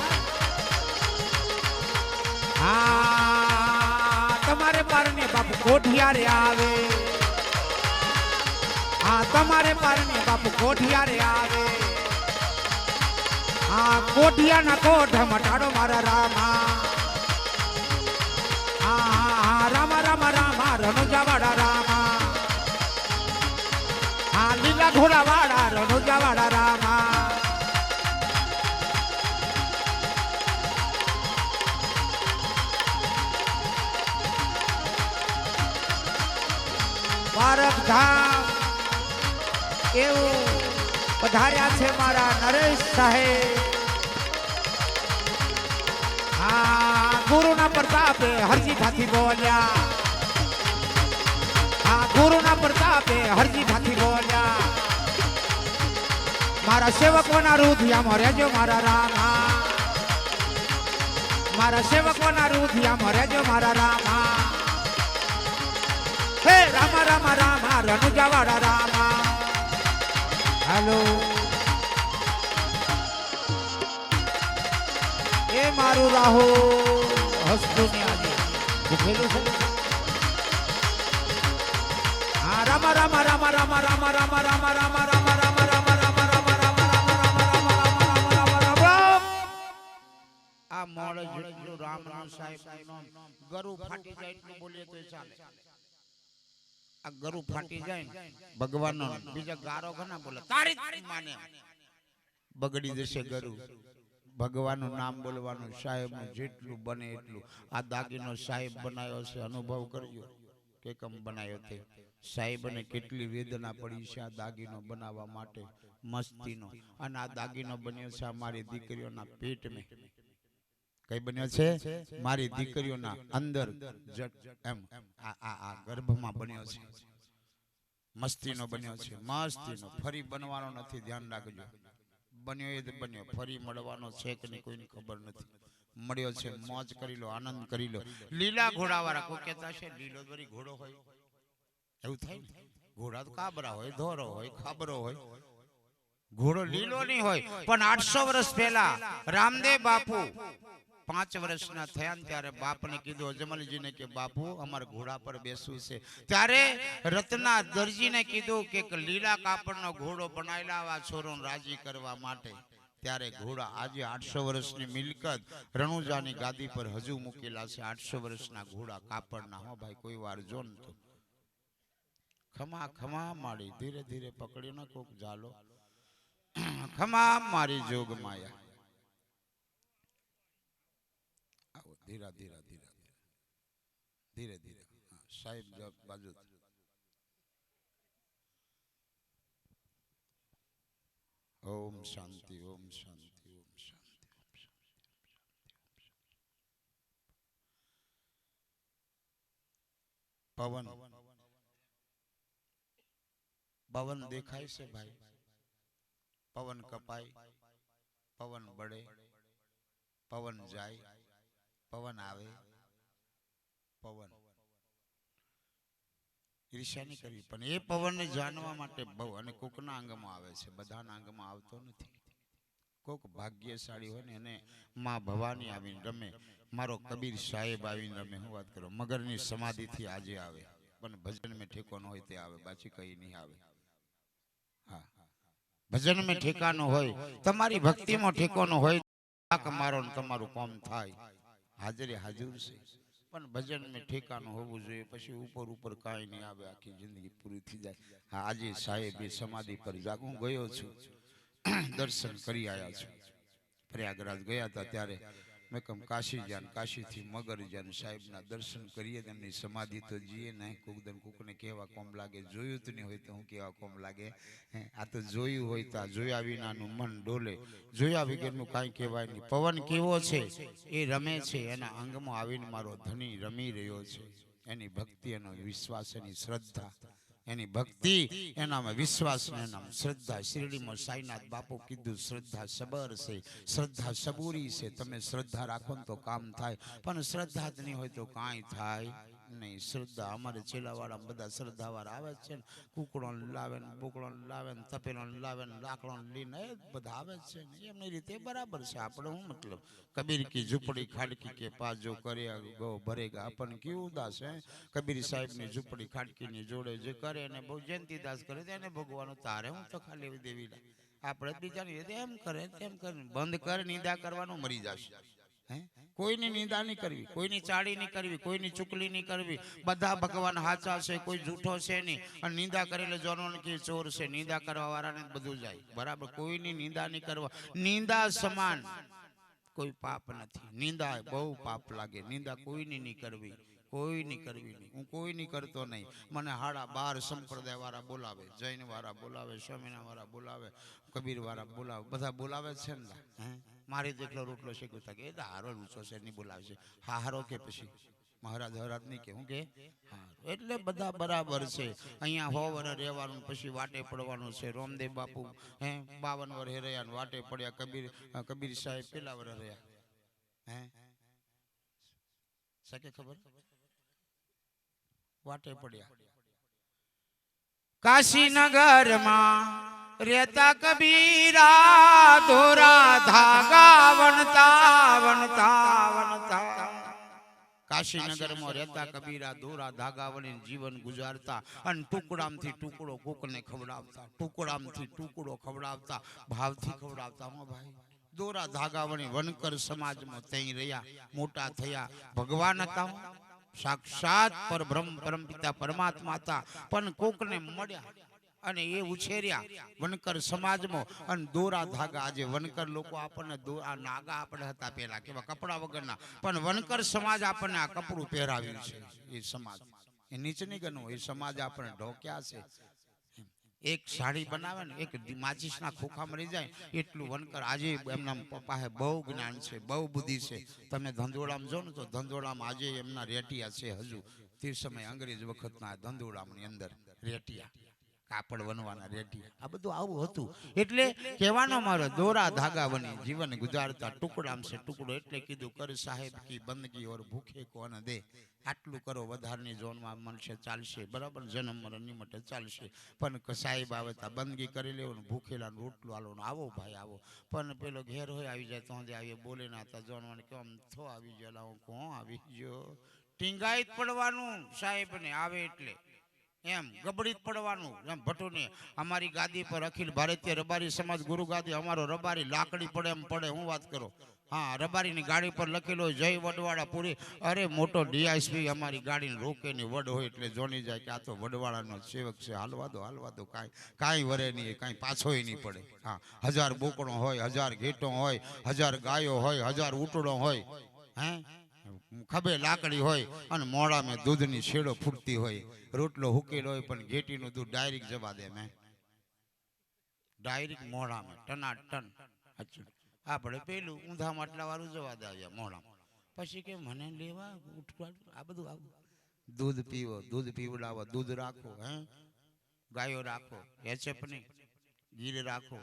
હા તમારે પારને બાપુ કોઠિયારે આવે હા તમારે પારને બાપુ કોઠિયારે આવે હા કોઠિયાના કોઠ મટાડો મારા રામા હા રામ રામ રામ રણુજા વાળા રામા લીલા ઘોડા વાળા રણુજા વાળા રામા ભારત ધામ એવું પધાર્યા છે મારા નરેશ સાહેબ હા ગુરુના પ્રતાપે હરજી ભાથી બોલ્યા ગુરુના પ્રતાપે હરજી ભાથી બોલ્યા મારા સેવકોના રુધિયામાં રહેજો મારા રામા મારા સેવકોના રુધિયામાં રહેજો મારા રામા હે રામ રામ રામ રણુજા વાળા રામા હાલો એ મારું રાહુલ હસતું ને આજે ભૂખેલું છે રામ રામ રામ રામ રામ રામ રામ રામ રામ રામ રામ આ મોડ જેટલું રામ રામ સાહેબ ગરુ ફાટી જાય એટલું બોલીએ તો ચાલે આ ગરુ ફાટી જાય ને ભગવાનનો બીજા ગારો ઘણા બોલે તારી માને બગડી જશે ગરુ ભગવાનનું નામ બોલવાનું સાહેબ જેટલું બને એટલું આ દાગીનો સાહેબ બનાવ્યો છે અનુભવ કરજો કે કમ બનાવ્યો તે સાહેબને કેટલી વેદના પડી છે આ દાગીનો બનાવવા માટે મસ્તીનો અને આ દાગીનો બન્યો છે અમારી દીકરીઓના પેટમાં કઈ બન્યો છે મારી દીકરીઓના અંદર એમ આ ગર્ભમાં બન્યો છે મસ્તીનો બન્યો છે મસ્તીનો ફરી બનવાનો નથી ધ્યાન રાખજો બન્યો એ જ બન્યો, ફરી મળવાનો છે કે નહીં કોઈને ખબર નથી. મળ્યો છે, મોજ કરી લો, આનંદ કરી લો. લીલા ઘોડાવાળા કોઈ કહેતા છે લીલો દોરી ઘોડો હોય, એવું થાય ને? ઘોડા તો કાબરા હોય, ધોરો હોય, ખાબરો હોય, ઘોડો લીલો નહીં હોય. પણ 800 વર્ષ પહેલા રામદેવ બાપુ 5 વર્ષના થયા ને ત્યારે બાપને કીધું અજમલજીને કે બાપુ અમારે ઘોડા પર બેસવું છે. ત્યારે રત્ના દરજીને કીધું કે લીલા કાપડનો ઘોડો બનાવી લાવવા છોરોને રાજી કરવા માટે. ત્યારે ઘોડા આજે 800 વર્ષની મિલકત રણુજાની ગાદી પર હજુ મૂકેલા છે. 800 વર્ષના ઘોડા કાપડના. હો ભાઈ, કોઈ વાર જો ને તો ખમા ખમા માડી ધીરે ધીરે પકડી ન કોક જાલો. ખમા મારી જોગ માયા. આવો ધીરા ધીરા ધીરા ધીરે ધીરે. સાહેબ બાજુ ઓમ શાંતિ, ઓમ શાંતિ, ઓમ શાંતિ. પવન પવન દેખાય છે ભાઈ. પવન કપાય, પવન બળે, પવન જાય, પવન આવે. પવન ઈર્ષ્યા નહીં કરવી, પણ એ પવનને જાણવા માટે બહુ, અને કોકના અંગમાં આવે છે, બધાના અંગમાં આવતો નથી. કોક ભાગ્યશાળી હોય ને એને માં ભવાની આવીને રમે. મારો કબીર સાહેબ આવીને રમે. હું વાત કરું, મગરની સમાધિથી આજે આવે, પણ ભજન મેં ઠેકો ન હોય તે આવે, બાકી કઈ નહીં આવે. હા, ભજન મેં ઠેકાનો હોય, તમારી ભક્તિમાં ઠેકાનો હોય, મારો ને તમારું કામ થાય. હાજરે હાજર છે, પણ ભજન મેં ઠેકાનું હોવું જોઈએ. પછી ઉપર ઉપર કાંઈ નહીં આવે, આખી જિંદગી પૂરી થઈ જાય. હા, આજે સાહેબ એ સમાધિ પર જાગું ગયો છું, દર્શન કરી આવ્યા છું. પ્રયાગરાજ ગયા હતા ત્યારે મેં કમ કાશી જ્યાં, કાશીથી મગર જ્યાં સાહેબના દર્શન કરીએ. તેમની સમાધિ તો જઈએ ને, કોકદન કોકને કેવા કોમ લાગે. જોયું તો નહીં હોય તો હું કેવા કોમ લાગે. આ તો જોયું હોય તો આ જોયા વિનાનું મન ડોલે, જોયા વગરનું કાંઈ કહેવાય નહીં. પવન કેવો છે એ રમે છે, એના અંગમાં આવીને મારો ધણી રમી રહ્યો છે. એની ભક્તિ, એનો વિશ્વાસ, એની શ્રદ્ધા, એની ભક્તિ, એનામાં વિશ્વાસ ને એનામાં શ્રદ્ધા. શિરડીમાં સાઈનાથ બાપુ કીધું શ્રદ્ધા સબર છે, શ્રદ્ધા સબૂરી છે. તમે શ્રદ્ધા રાખો ને તો કામ થાય, પણ શ્રદ્ધા જ નહીં હોય તો કાંઈ થાય નહીં. શ્રદ્ધા અમારે ચેલાવાળા બધા શ્રદ્ધાવાળા આવે છે ને, કુકડો લાવે ને, બોકડો લાવે ને, તપેલો લાવે ને, લાકડો લઈને એ બધા આવે છે ને. એમની રીતે બરાબર છે. આપણે શું મતલબ, કબીર કી ઝૂંપડી ખાડકી કે પાસ જો કરે ગો ભરેગા. આપણને કેવું ઉદાસ હે, કબીર સાહેબની ઝૂંપડી ખાડકીની જોડે જે કરે એને બહુ જયંતિદાસ કરે એને ભગવાનું. તારે હું તો ખાલી દેવી આપણે બીજાની એમ કરે તેમ કરે. બંધ કર નિંદા કરવાનું, મરી જશે. હે, કોઈની નિંદા નહીં કરવી, કોઈની ચાળી નહીં કરવી, કોઈની ચુકલી નહીં કરવી. બધા ભગવાન હાચા છે, કોઈ જૂઠો છે નહીં. અને નિંદા કરેલે જોનો કે ચોર છે. નિંદા કરવા વાળાને બધું જાય બરાબર. કોઈની નિંદા નહીં કરવા. નિંદા સમાન કોઈ પાપ નથી. નિંદા બહુ પાપ લાગે. નિંદા કોઈની નહીં કરવી, કોઈની કરવી નહીં. હું કોઈની કરતો નહીં. મને 12 સંપ્રદાય વાળા બોલાવે, જૈન વાળા બોલાવે, સ્વામિનારાયણ વાળા બોલાવે, કબીર વાળા બોલાવે, બધા બોલાવે છે ને. હે, મારી તો એકલો રોટલો શેકું થાય કે એ તો હારો રૂચો છે નહીં બોલાવે છે. હા હારો કે પછી મહારાજ હરાજ નહીં કે હું કે હા. એટલે બધા બરાબર છે. અહીંયા 100 વર્ષ રહેવાનું, પછી વાટે પડવાનું છે. રામદેવ બાપુ 52 વર્ષ રહ્યા ને વાટે પડ્યા. કબીર સાહેબ કેટલા વર્ષ રહ્યા? હે, સકે ખબર? વાટે પડ્યા. કાશીનગરમાં રેતા કબીરા, દોરા ધાગા વણતા વણતા વણતા. કાશીનગરમાં રહેતા કબીરા દોરા ધાગા વણીને જીવન ગુજારતા, અને ટુકડામથી ટુકડો કોકને ખવડાવતા, ટુકડામથી ટુકડો ખવડાવતા, ભાવથી ખવડાવતા. હો ભાઈ, દોરા ધાગા વણી વણકર સમાજમાં તઈ રહ્યા, મોટા થયા. ભગવાન હતા, સાક્ષાત પરબ્રહ્મ પરમપિતા પરમાત્મા હતા, પણ કોકને મળ્યા અને એ ઉછેર્યા વણકર સમાજમાં. અને દોરા ધાગા, આજે વણકર લોકો આપણને આ નાગા આપણે હતા પેલા કેવા કપડા વગરના, પણ વણકર સમાજ આપણને આ કપડું પહેરાવ્યું છે. એ સમાજ એ નીચની ગણો, એ સમાજ આપણને ઢોક્યા છે. એક સાડી બનાવે ને, એક માચીસના ખોખા મળી જાય એટલું વણકર. આજે એમના પપ્પા બહુ જ્ઞાન છે, બહુ બુદ્ધિ છે. તમે ધંધોળામાં જો ને તો ધંધોળામાં આજે એમના રેટિયા છે. હજુ તે સમય અંગ્રેજ વખતના ધંધોળામની અંદર રેટિયા કાપડ વનવાના રેડિયા, આ બધું આવું હતું. એટલે કહેવાનો મારો દોરા ધાગા બની જીવન ગુજારતા ટુકડામ છે ટુકડો. એટલે કીધું કર સાહેબ કી બંદગી ઓર ભૂખે કોણ દે. આટલું કરો વધારની ઝોનમાં મળશે ચાલશે, બરાબર, જન્મ મરણની માટે ચાલશે. પણ સાહેબ આવે તો બંદગી કરી લેવું, ભૂખેલા રોટલું આલવાનું. આવો ભાઈ આવો. પણ પેલો ઘેર હોય આવી જાય તો આવીએ બોલે ના હતા જોનવાને કેમ થો આવી ગયો, લાવો કોણ આવી ગયો. ટીંગાઈ જ પડવાનું સાહેબને આવે એટલે, એમ ગબડી જ પડવાનું. એમ ભટુને અમારી ગાદી પર અખિલ ભારતીય રબારી સમાજ ગુરુ ગાદી, અમારો રબારી લાકડી પડે એમ પડે. હું વાત કરું, હા, રબારીની ગાડી પર લખેલો જય વડવાળા પૂરી. અરે મોટો ડીઆઈસપી અમારી ગાડીને રોકે ની વડ હોય એટલે જોની જાય કે આ તો વડવાળાનો સેવક છે, હાલવા દો કાંઈ વરે નહીં, કાંઈ પાછોય નહીં પડે. હા, 1000 બોકડો હોય, 1000 ઘેટો હોય, 1000 ગાયો હોય, 1000 ઉટડો હોય, હે ખભે લાકડી હોય અને મોડામાં દૂધની શેડો ફૂટતી હોય, રોટલો હુકેલો હોય પણ ઘેટીનું દૂધ ડાયરેક્ટ જવા દે, મેં ડાયરેક્ટ મોડામાં ટનાટન. આપણે પેલું ઊંધા માટલા વાળું જવા દે આવ્યા મોડામાં. પછી કે મને લેવા ઉઠવા, આ બધું આવું. દૂધ પીવો, દૂધ પીવડાવો, દૂધ રાખો, હે ગાયો રાખો, એચએફ નહીં, ગીર રાખો,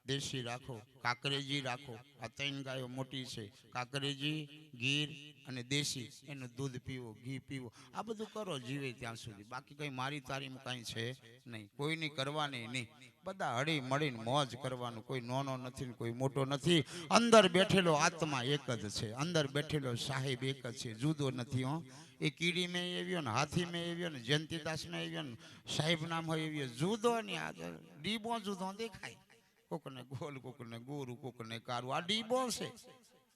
દેશી રાખો, કાકરેજી રાખો. આ 3 ગાયો મોટી છે, કાકરેજી, ગીર અને દેશી. એનું દૂધ પીવો, ઘી પીવો, આ બધું કરો જીવે ત્યાં સુધી. બાકી કંઈ મારી તારીમાં કાંઈ છે નહીં, કોઈની કરવાની નહીં. બધા હળી મળીને મોજ કરવાનું. કોઈ નાનો નથી ને કોઈ મોટો નથી. અંદર બેઠેલો આત્મા એક જ છે, અંદર બેઠેલો સાહેબ એક જ છે, જુદો નથી. હો, એ કીડી મેં આવ્યો ને, હાથી મેં આવ્યો ને, જયંતિદાસ મેં આવ્યો ને, સાહેબ નામ હોય એવી જુદો ને. આ ડીબો જુદો દેખાય, કોકને ગોલ, કોકને ગોરુ, કોકને કારું. આ ડીબો છે.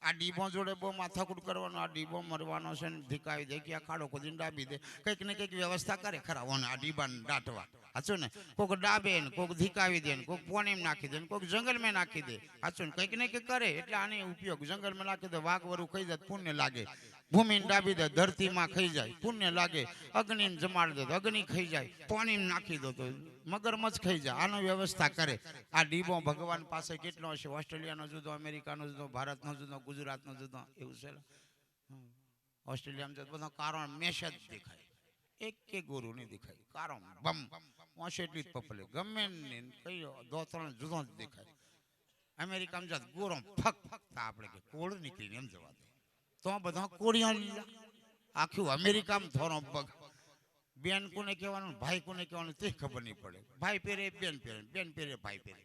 આ ડીબો જોડે બહુ માથાકૂટ કરવાનો. આ ડીબો મરવાનો છે ને ધીકાવી દે કે આ ખાડો ખોદીને ડાબી દે, કંઈક ને કંઈક વ્યવસ્થા કરે ખરા. આ ડીબાને દાટવા હાચું ને, કોક ડાબે ને, કોક ધીકાવી દે ને, કોક પોણીમાં નાખી દે ને, કોક જંગલમાં નાખી દે. હાચું ને, કંઈક ને કંઈક કરે. એટલે આને ઉપયોગ જંગલમાં નાખી દે, વાઘ વરું ખાઈ જાય પુણ્ય લાગે. ભૂમિને ડાબી દે, ધરતીમાં ખાઈ જાય પુણ્ય લાગે. અગ્નિને જમાડી દે તો અગ્નિ ખાઈ જાય, પાણીમાં નાખી દો તો મગરમચ્છ ખાઈ જાય. આનો વ્યવસ્થા કરે. આ ડીબો ભગવાન પાસે કેટલો હશે. ઓસ્ટ્રેલિયાનો જુદો, અમેરિકાનો જુદો, ભારતનો જુદો, ગુજરાતનો જુદો, એવું છે. ઓસ્ટ્રેલિયામાં જતો બધો કારણ મેશ જ દેખાય, એક ગુરુ નહીં દેખાય. કારણ બમ ઓછે એટલી જ પપલે ગમે ને કઈ 2-3 જુદો જ દેખાય. અમેરિકામાં જાત ગોરો ફક ફકતા આપણે કે કોળ નીકળીને એમ જવા દે તો બધા કોળિયા લીલા. આખું અમેરિકામાં થોરો પગ. બેન કોને કહેવાનું, ભાઈ કોને કહેવાનું તે ખબર નહીં પડે. ભાઈ પહેરે બેન પહેરે, બેન પહેરે ભાઈ પહેરે.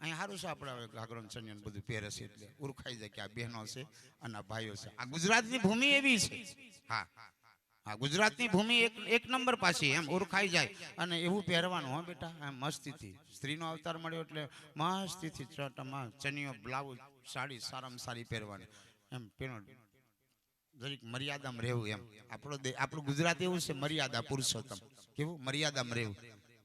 અહીંયા સારું છે આપણે હવે ઘાઘરો ચણિયો બધું પહેરે છે એટલે ઓળખાઈ જાય કે આ બહેનો છે અને આ ભાઈઓ છે. આ ગુજરાતની ભૂમિ એવી છે. હા હા, ગુજરાતની ભૂમિ એક નંબર પાછી એમ ઓળખાઈ જાય. અને એવું પહેરવાનું હો બેટા, એમ મસ્તીથી. સ્ત્રીનો અવતાર મળ્યો એટલે મસ્તીથી ચણિયો, બ્લાઉઝ, સાડી સારામાં સારી પહેરવાની. એમ પેલો જરીક મર્યાદામાં રહેવું. એમ આપણું ગુજરાત એવું છે, મર્યાદા પુરુષોત્તમ. કેવું મર્યાદામાં રહેવું.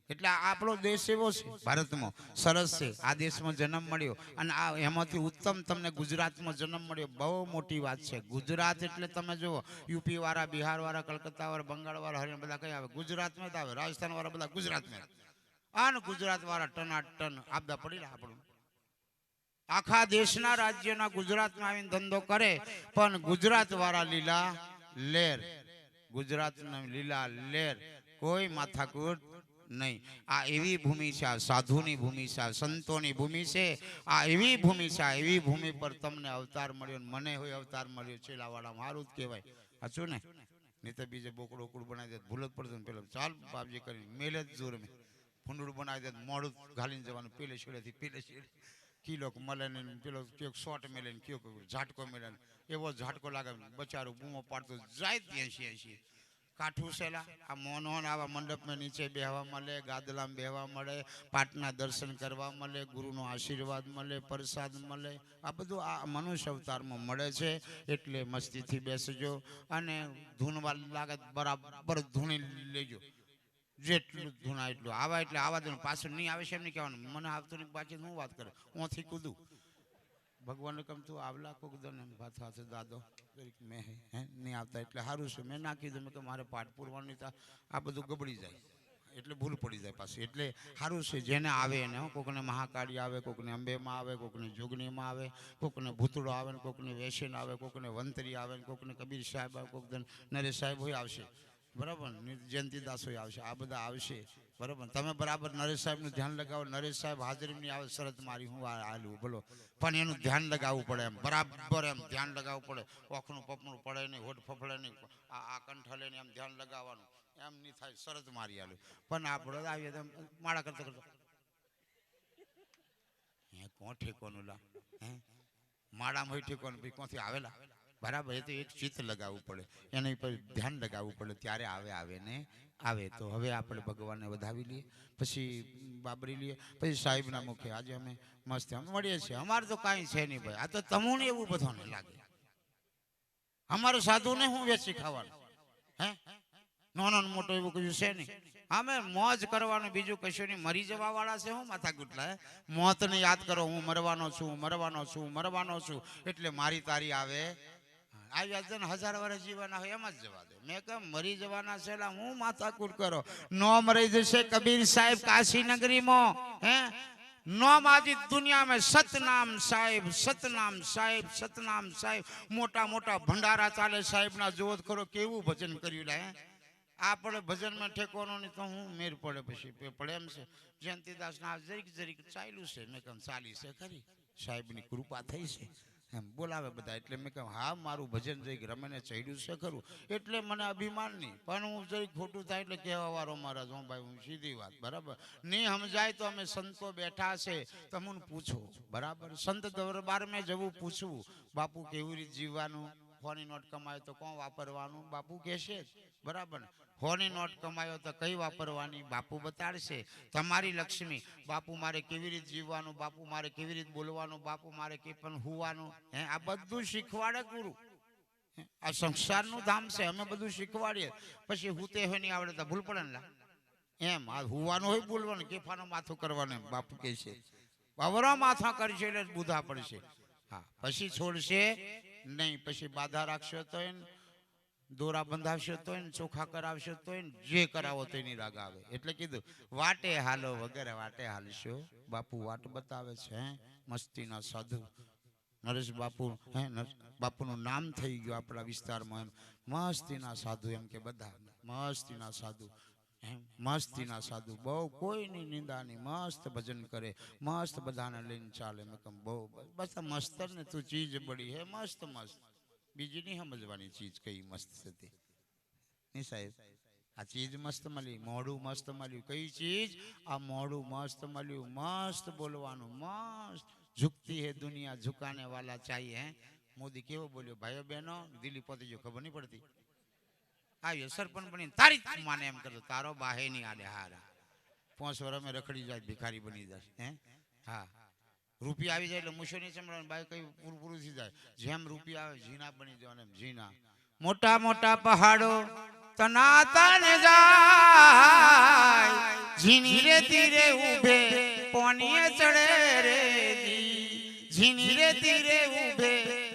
એટલે આપણો દેશ એવો છે ભારતમાં સરસ છે. આ દેશમાં જન્મ મળ્યો અને આ એમાંથી ઉત્તમ તમને ગુજરાતમાં જન્મ મળ્યો, બહુ મોટી વાત છે. ગુજરાત એટલે તમે જુઓ, યુપી વાળા, બિહાર વાળા, કલકત્તા વાળા, બંગાળ વાળા, હરિયાણા બધા કઈ આવે, ગુજરાતમાં જ આવે. રાજસ્થાન વાળા બધા ગુજરાતમાં. અને ગુજરાત વાળા ટનાટન આપદા પડી આપણું. આખા દેશના રાજ્યના ગુજરાતમાં આવીને ધંધો કરે, પણ ગુજરાત વાળા લીલા લેર, ગુજરાતના લીલા લેર, કોઈ માથાકૂટ નહીં. આ એવી ભૂમિ છે, આ સાધુની ભૂમિ છે, આ સંતોની ભૂમિ છે. આ એવી ભૂમિ છે, આ એવી ભૂમિ પર તમને અવતાર મળ્યો. મને હોય અવતાર મળ્યો છેલ્લાવાળા, મારું જ કહેવાય. હાચું ને, નહીં તો બીજે બોકડો ઉકડું બનાવી દે, ભૂલ જ પડશે ને. પેલો ચાલ બાપજી કરીને મેલે જ જોર મેં ફૂંડું બનાવી દે, મોડું ઘાલીને જવાનું. પેલે છેડેથી પેલે છેડે કિલો મળે ને, પેલો કયો શોટ મેલે ને, કયો ઝાટકો મેલે ને, એવો ઝાટકો લાગે બચારું બૂમો પાડતો જાય. 80 કાઠું સેલા આ મોનોન આવા મંડપમાં નીચે બેહવા મળે, ગાદલામાં બેહવા મળે, પાટના દર્શન કરવા મળે, ગુરુનો આશીર્વાદ મળે, પ્રસાદ મળે. આ બધું આ મનુષ્ય અવતારમાં મળે છે. એટલે મસ્તીથી બેસજો અને ધૂનવા લાગે બરાબર ધૂણી લેજો. જેટલું ધૂણા એટલું આવા એટલે આવા દે, પાછળ નહીં આવે છે એમ નહીં કહેવાનું. મને આવતું નહીં પાછી હું વાત કરે, ઓથી કૂદું. ભગવાનને ગમતું આવલા કોક દો ને ભાત હાથે દાદો મેં હે નહીં આવતા એટલે સારું છે. મેં ના કીધું, મેં કે મારે પાઠ પૂરવાની આ બધું ગબડી જાય એટલે ભૂલ પડી જાય પાછી. એટલે સારું છે જેને આવે એને. કોકને મહાકાળી આવે, કોકને અંબેમાં આવે, કોકને જોગણીમાં આવે, કોકને ભૂતળો આવે ને, કોકને વેસન આવે, કોકને વંતરી આવે ને, કોકને કબીર સાહેબ આવે, કોક નરેશ સાહેબ હોય આવશે, બરાબર, જયંતિદાસ હોય આવશે. આ બધા આવશે બરોબર, તમે બરાબર નરેશ સાહેબનું ધ્યાન લગાવો. નરેશ સાહેબ હાજરીની આવે શરત મારી હું આલું બોલો, પણ એનું ધ્યાન લગાવવું પડે, એમ બરાબર એમ ધ્યાન લગાવવું પડે. ઓખનું પપનું પડે નહીં, હોઠ ફફડે નહીં, આ કંઠ હલે નહીં, એમ ધ્યાન લગાવવાનું. એમ નહીં થાય, શરત મારી આલું. પણ આપણે આવીએ તો માળા કરતો કરતો હે કોણ ઠેકોનું લા, હે માળામાં હોય ઠેકોનું ભાઈ કોથી આવેલા, બરાબર. એ તો એક ચિત્ત લગાવવું પડે, એની પર ધ્યાન લગાવવું પડે, ત્યારે આવે ને આવે. તો હવે આપણે ભગવાનને વધાવી લઈએ, પછી બાબરી લઈએ, પછી સાહેબના મુખે આજે અમે મસ્ત મળીએ છીએ. અમારે તો કાંઈ છે નહીં ભાઈ, આ તો તમુને એવું બધાને લાગે. અમારે સાધુને હું વેચી ખાવાનું, હે નાનો મોટો એવું કશું છે નહીં. અમે મોજ કરવાનું, બીજું કશું નહીં. મરી જવા વાળા છે હું માથા ગુટલા, મોતને યાદ કરો, હું મરવાનો છું, મરવાનો છું, મરવાનો છું, એટલે મારી તારી આવે આવ્યા છે ને 1000 વર્ષ જીવવાના હોય એમ જ જવા દે. મેં કહ્યું મરી જવાના છે, હું માથાકૂટ કરો. નોમ રહી જશે કબીર સાહેબ કાશી નગરીમાં, હે નોમ આજી દુનિયા में સતનામ સાહેબ, સતનામ સાહેબ, સતનામ સાહેબ. મોટા મોટા ભંડારા ચાલે સાહેબના. જોત કરો કેવું ભજન કર્યું લે. આપણે ભજનમાં ઠેકવાનો નહીં તો હું મેર પડે, પછી પડે એમ છે. જયંતિદાસ ના જરીક જરીક ચાલ્યું છે. મેં કહ્યું ચાલી છે ખરી, સાહેબની કૃપા થઈ છે, એમ બોલાવે બધા. એટલે મેં કહ્યું હા મારું ભજન જઈક રમેને ચડ્યું છે ખરું, એટલે મને અભિમાન નહીં. પણ હું જરીક ખોટું થાય એટલે કહેવા વાળો મહારાજ હું ભાઈ, હું સીધી વાત બરાબર નહીં સમજાય તો અમે સંતો બેઠા છે, તમને પૂછો બરાબર. સંત દરબાર મેં જવું, પૂછવું બાપુ કેવી રીતે જીવવાનું. હોની નોટ કમાયો તો કોણ વાપરવાનું, બાપુ કહેશે બરાબર ને. હોની નોટ કમાયો તો કઈ વાપરવાની, બાપુ બતાડશે. તમારી લક્ષ્મી, બાપુ મારે કેવી રીતે જીવવાનું, બાપુ મારે કેવી રીતે બોલવાનું, બાપુ મારે કે પણ હુવાનું, હે આ બધું શીખવાડે ગુરુ. આ સંસારનું ધામ છે, અમે બધું શીખવાડીએ. પછી હુતે હોય નહીં આવડે તો ભૂલ પડે ને એમ. આ હુવાનું હોય બોલવાનું, કેફાનું માથું કરવાનું, એમ બાપુ કહે છે. અવરા માથા કરશે એટલે બુધા પડશે. હા પછી છોડશે નહીં. પછી બાધા રાખશો તો દોરા બંધાવશો તો ચોખા કરાવશો તો જે કરાવો તો એની રાગ આવે. એટલે કીધું વાટે હાલો વગેરે વાટે હાલશો. બાપુ વાટ બતાવે છે, મસ્તીના સાધુ નરેશ બાપુ. હે બાપુનું નામ થઈ ગયું આપણા વિસ્તારમાં, એમ મસ્તીના સાધુ, એમ કે બધા મસ્તીના સાધુ, એમ મસ્તીના સાધુ. બહુ કોઈની નિંદા નહીં, મસ્ત ભજન કરે, મસ્ત બધાને લઈને ચાલે. મેં કહું બહુ બસ મસ્તર ને તું ચીજ બળી હે મસ્ત મસ્ત. બીજી નહીં સમજવાની ચીજ કઈ મસ્ત છે નહીં સાહેબ. આ ચીજ મસ્ત મળી, મોઢું મસ્ત મળ્યું. કઈ ચીજ? આ મોઢું મસ્ત મળ્યું, મસ્ત બોલવાનું, મસ્ત. ઝુકતી હે દુનિયા ઝુકાને વાલા चाहिए. હે મોદી કેવો બોલ્યો ભાઈઓ બહેનો, દિલ્હી પહોંચી ગયો ખબર નહીં પડતી. આવ્યો સરપંચ બની તારી માને એમ કરતો, તારો બાહે નહીં આડે હારા. 5 વર્ષ મેં રખડી જાય, ભિખારી બની જાય. હે હા રૂપિયા આવી જાય એટલે મૂછો નહીં ચમડવાનું, બાઈ કઈ પૂરું થઈ જાય. જેમ રૂપિયા આવે ઝીણા બની જવાના, એમ ઝીણા. મોટા મોટા પહાડો તનાતન જાય, ઝીણી રે ધીરે ઉભે પોનીએ ચડે રે જી. ઝીણી રે ધીરે ઉભે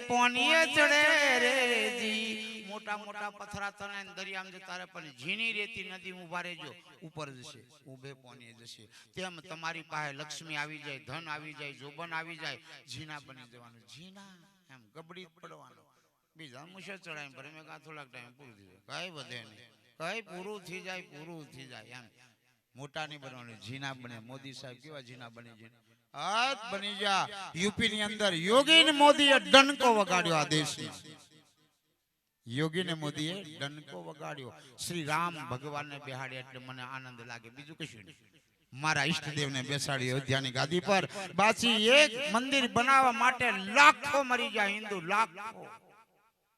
પોનીએ ચડે રે જી. મોટા મોટા પથરા તને દરિયામાં જતા રહે, પણ ઝીણી રેતી નદી ઉભા રહેજો, ઉપર જશે, ઉભે પોની જશે. તેમ તમારી પાસે લક્ષ્મી આવી જાય, ધન આવી જાય, જોબન આવી જાય, ઝીણા બની જવાનું. ઝીણા એમ ગબડી પડવાનું. બીજા મુશે ચડાય પર મેં કાં થોડાક ટાઈમ પૂરું થઈ જાય, કઈ વધે નહીં, કઈ પૂરું થઈ જાય, પૂરું થઈ જાય. એમ મોટા નહીં બનવાનું, ઝીણા બને. મોદી સાહેબ કેવા ઝીણા બની જાય, હાથ બની જા. યુપી ની અંદર યોગી મોદીએ ડંકો વગાડ્યો આ દેશમાં. યોગી ને મોદીએ ડંકો વગાડ્યો. શ્રી રામ ભગવાનને બેહાડ્યા એટલે મને આનંદ લાગે, બીજું કશું નહીં. મારા ઈષ્ટદેવને બેસાડી અયોધ્યાની ગાદી પર. બાકી એક મંદિર બનાવવા માટે લાખો મરી જાય હિન્દુ, લાખો.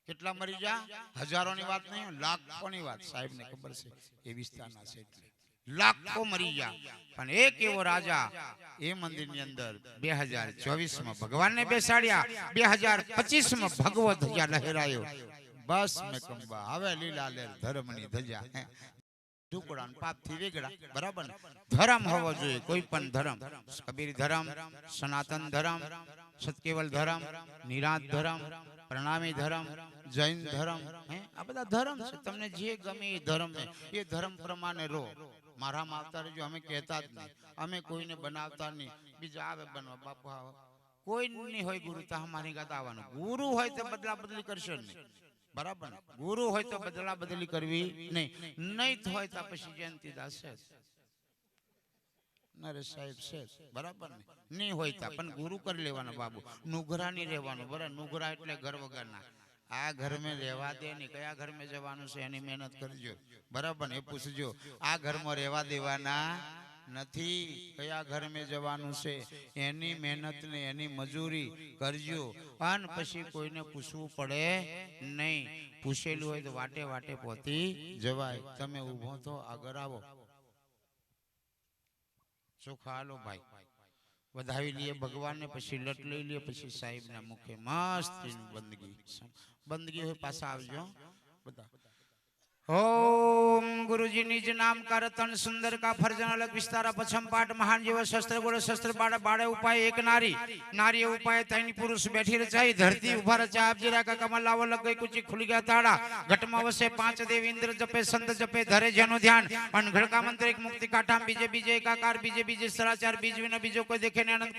કેટલા મરી જાય? હજારોની વાત નહીં, લાખોની વાત. સાહેબને ખબર છે એ વિસ્તારના છે એટલે લાખો મરી ગયા. પણ એક એવો રાજા એ મંદિરની અંદર 2024માં ભગવાનને બેસાડ્યા, 2025માં ભગવત ધજા લહેરાયો. બસ મેં કંબા હવે લીલા લેર ધર્મની ધજા. ટુકડા પાપ થી વેગડા, બરાબર ને? ધર્મ હોવો જોઈએ, કોઈ પણ ધર્મ. કબીર ધર્મ, સનાતન ધર્મ, સતકેવલ ધર્મ, નિરાંત ધર્મ, પ્રણામી ધર્મ, જૈન ધર્મ. આ બધા ધર્મ છે. તમને જે ગમે એ ધર્મ એ ધર્મ પ્રમાણે રહો. મારામાં આવતા રહેજો, અમે કહેતા જ નહીં, અમે કોઈને બનાવતા નહીં. બીજા આવે બનવા, બાપુ આવે કોઈ નહીં હોય ગુરુ તો અમારી ગાતા આવવાનું. ગુરુ હોય તો બદલા બદલી કરશો નહીં, બરાબર? ગુરુ હોય તો બદલા બદલી કરવી નહીં, નહીં હોય તો પછી જયંતિદાસ છે. નરેશ સાહેબ છે બરાબર ને નહીં હોય તા પણ ગુરુ કરી લેવાનો બાબુ નુગરા નહીં રહેવાનું બરાબર નુગરા એટલે ઘર વગરના આ ઘર મેં રહેવા દે ને કયા ઘર મેં જવાનું છે એની મહેનત કરજો બરાબર ને એ પૂછજો આ ઘરમાં રહેવા દેવાના નથી કયા ઘર મેં જવાનું છે એની મહેનત ને એની મજૂરી કરજો અને પછી કોઈને પૂછવું પડે નહીં પૂછેલું હોય તો વાટે વાટે પહોંચી જવાય તમે ઊભો તો આગળ આવો ચોખા હાલો ભાઈ વધાવી લઈએ ભગવાન ને પછી લટ લઈ લઈએ પછી સાહેબ ના મુખે મસ્ત બંદગી હોય પાછા આવજો બધા ओम गुरुजी निज नाम का रतन सुंदर का फर्जन अलग विस्तारा पछम पाठ महान जीव शस्त्र गुण शस्त्र बाड़ा बाड़े उपाय एक नारी नारी उपाय तैनी पुरुष बैठी रचाई धरती उभा रचा आप जीरा का कमल लाव लग गई कुछ खुल गया ताड़ा घटमा वसे 5 देव इंद्र जपे संत जपे धरे जनो ध्यान अनघड़ का मंत्र एक मुक्ति काटा बीजे बीजे एकाकार बीजे बीजे सराचार बीज विना बीजो कोई देखे ने अनंत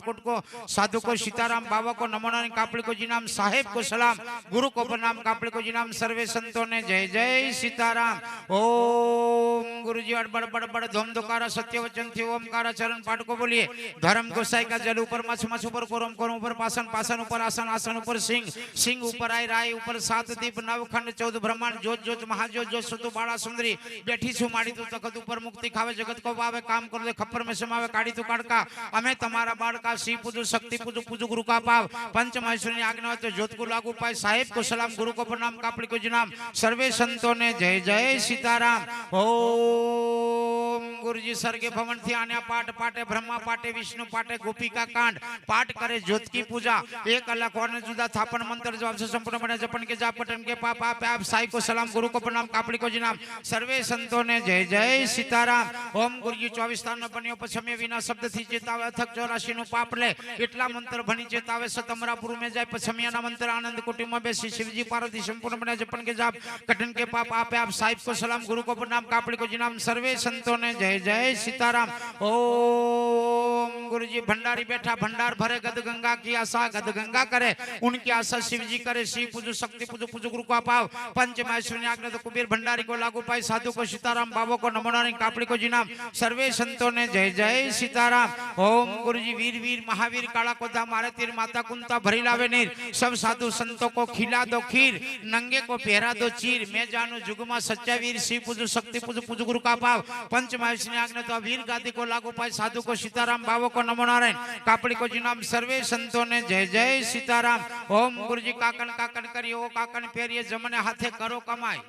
कोट को साधु को सीताराम बाबा को नमो नारायण कापड़ी को जी नाम साहेब को सलाम गुरु को प्रणाम कापड़ी को जी नाम सर्वे संतों ने जय जय सीताराम ओम गुरुजी बड़ बड़ बड़ धोम दोकारा सत्य वचन थी ओमकारा चरण पाठ को बोलिए धर्म गोसाई का जल ऊपर मछ मछ ऊपर कोरम कोरम ऊपर पासन पासन ऊपर आसन आसन ऊपर सिंह सिंह ऊपर आई राय ऊपर 7 दीप नवखंड 14 ब्रह्मांड जोत जोत महाजोत जोत सुतु बाड़ा सुंदरी बैठी छु माड़ी तू तखत ऊपर मुक्ति खावे जगत को पावे काम कर दे खप्पर में समावे काढ़ी तू काड़का हमें तुम्हारा बाड़का सी पूजु शक्ति पूजु पूजु गुरु का पाव पंच महेश्वरी आज्ञा तो ज्योत को लागू पाए साहेब को सलाम गुरु को प्रणाम कापड़ी को जी नाम सर्वे संतों ने जय जय सीताराम ओम गुरुजी सर्गे भवन थी आने पाठ पाटे ब्रह्मा पाटे विष्णु पाटे गोपिका कांड पाठ करे ज्योत की पूजा एक अलग और जुदा थापन मंत्र जवाब से संपूर्ण बने जपन के जाप पटन के पाप आप आप साई को सलाम गुरु को प्रणाम कापड़ी को जी नाम सर्वे संतों ने जय जय सीताराम ओम गुरुजी 24 स्थान न बन्यो पछमे विना शब्द थी चेतावे अथक 84 नु पाप ले એટલા મંત્ર ભણી ચેતાવે સતમરાપુર में जाए पछमियाना मंत्र आनंद कुटी में बेसी शिवजी पार्वती संपूर्ण बने जपन के जाप कठिन के पाप आपे आप साहिब को सलाम गुरु को प्रणाम कापड़ी को जी नाम सर्वे संतों ने जय जय सीताराम ओम गुरुजी भंडारी बैठा भंडार भरे गद गंगा की आशा गद गंगा करे उनकी आशा शिवजी करे शिव पूजो शक्ति पूजो पूजो गुरु को पाव पंच महेश्वरी आज्ञा तो कुबेर भंडारी को लागू पाई साधु को सीताराम बाबा को नमो नारायण कापड़ी को जी नाम सर्वे संतों ने जय जय सीताराम ओम गुरुजी वीर वीर महावीर काला कोदा मारे तीर माता कुंता भरी लावे नीर सब साधु संतों को खिला दो खीर नंगे को पहरा दो चीर मैं जानू जुगमा सच्चा वीर शिव पूजो शक्ति पूजो पूजो गुरु का पाव पंच महेश्वरी आज्ञा तो वीर गादी को लागू पाई साधु को सीताराम बाबा को नमो नारायण कापड़ी को जी नाम सर्वे संतों ने जय जय सीताराम ओम गुरुजी काकन काकन करियो काकन पेरिए जमने हाथे करो कमाई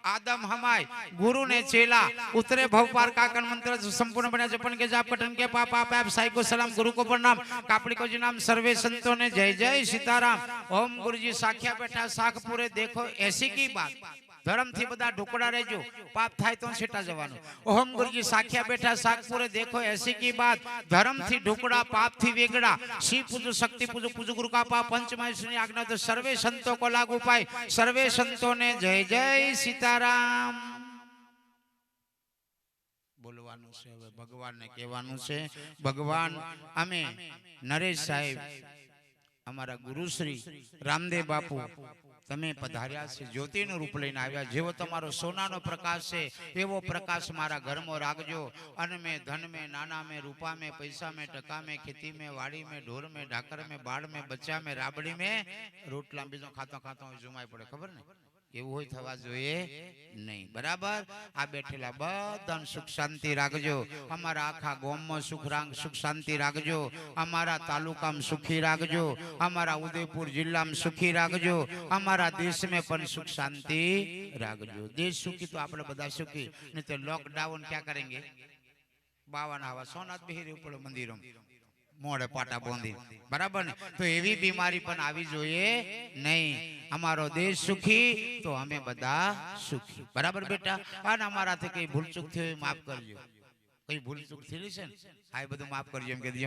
आदम हमाय गुरु ने चेला उतरे भव पार काकन मंत्र संपूर्ण बने जपन के जाप कटन के पाप आप आप साई को सलाम गुरु को प्रणाम कापड़ी को जी नाम सर्वे संतों ने जय जय सीताराम ओम गुरुजी साखिया बैठा साख पूरे देखो ऐसी की बात धर्म थी बदा ढुकड़ा रेजो पाप थाय तो छेटा जवानो ओम गुरुजी साखिया बैठा साख पूरे देखो ऐसी की बात धर्म थी ढुकड़ा पाप थी वेगड़ा शिव पूजो शक्ति पूजो पूजो गुरु का पाप पंच महेश्वरी आज्ञा तो सर्वे संतों को लागू पाए सर्वे संतों ने जय जय सीताराम बोलवानुं छे हवे भगवान ने कहेवानुं छे भगवान अमे नरेश साहेब अमारा गुरुश्री रामदेव बापू તમે પધાર્યા છે જ્યોતિનું રૂપ લઈને આવ્યા જેવો તમારો સોનાનો પ્રકાશ છે એવો પ્રકાશ મારા ઘરમાં રાખજો અન્ન में धन में नाना में रूपा में पैसा में टका में खेती में वाड़ी में ढोर में ढाकर में बाड़ में बच्चा में राबड़ी में रोटला बीजो खातो खातो जुमाई पड़े खबर ने એવું હોય થવા જોઈએ નહીં બરાબર આ બેઠેલા બધાને સુખ શાંતિ રાખજો અમારા આખા ગામમાં સુખ શાંતિ રાખજો અમારા તાલુકામાં સુખી રાખજો અમારા ઉદયપુર જિલ્લામાં સુખી રાખજો અમારા દેશમાં પણ સુખ શાંતિ રાખજો દેશ સુખી તો આપણે બધા સુખી નહીં તો લોકડાઉન क्या करेंगे બાવાના હવા સોનાથ બહેરી ઉપર મંદિરો મોડે પાટા બોંધી બરાબર ને તો એવી બીમારી પણ આવી જોઈએ નહીં અમારો દેશ સુખી તો અમે બધા સુખી બરાબર બેટા અને અમારાથી કઈ ભૂલ ચૂક થઈ હોય માફ કરજો કઈ ભૂલ ચૂક થઈ છે ને આ બધું માફ કરજો એમ કહી દો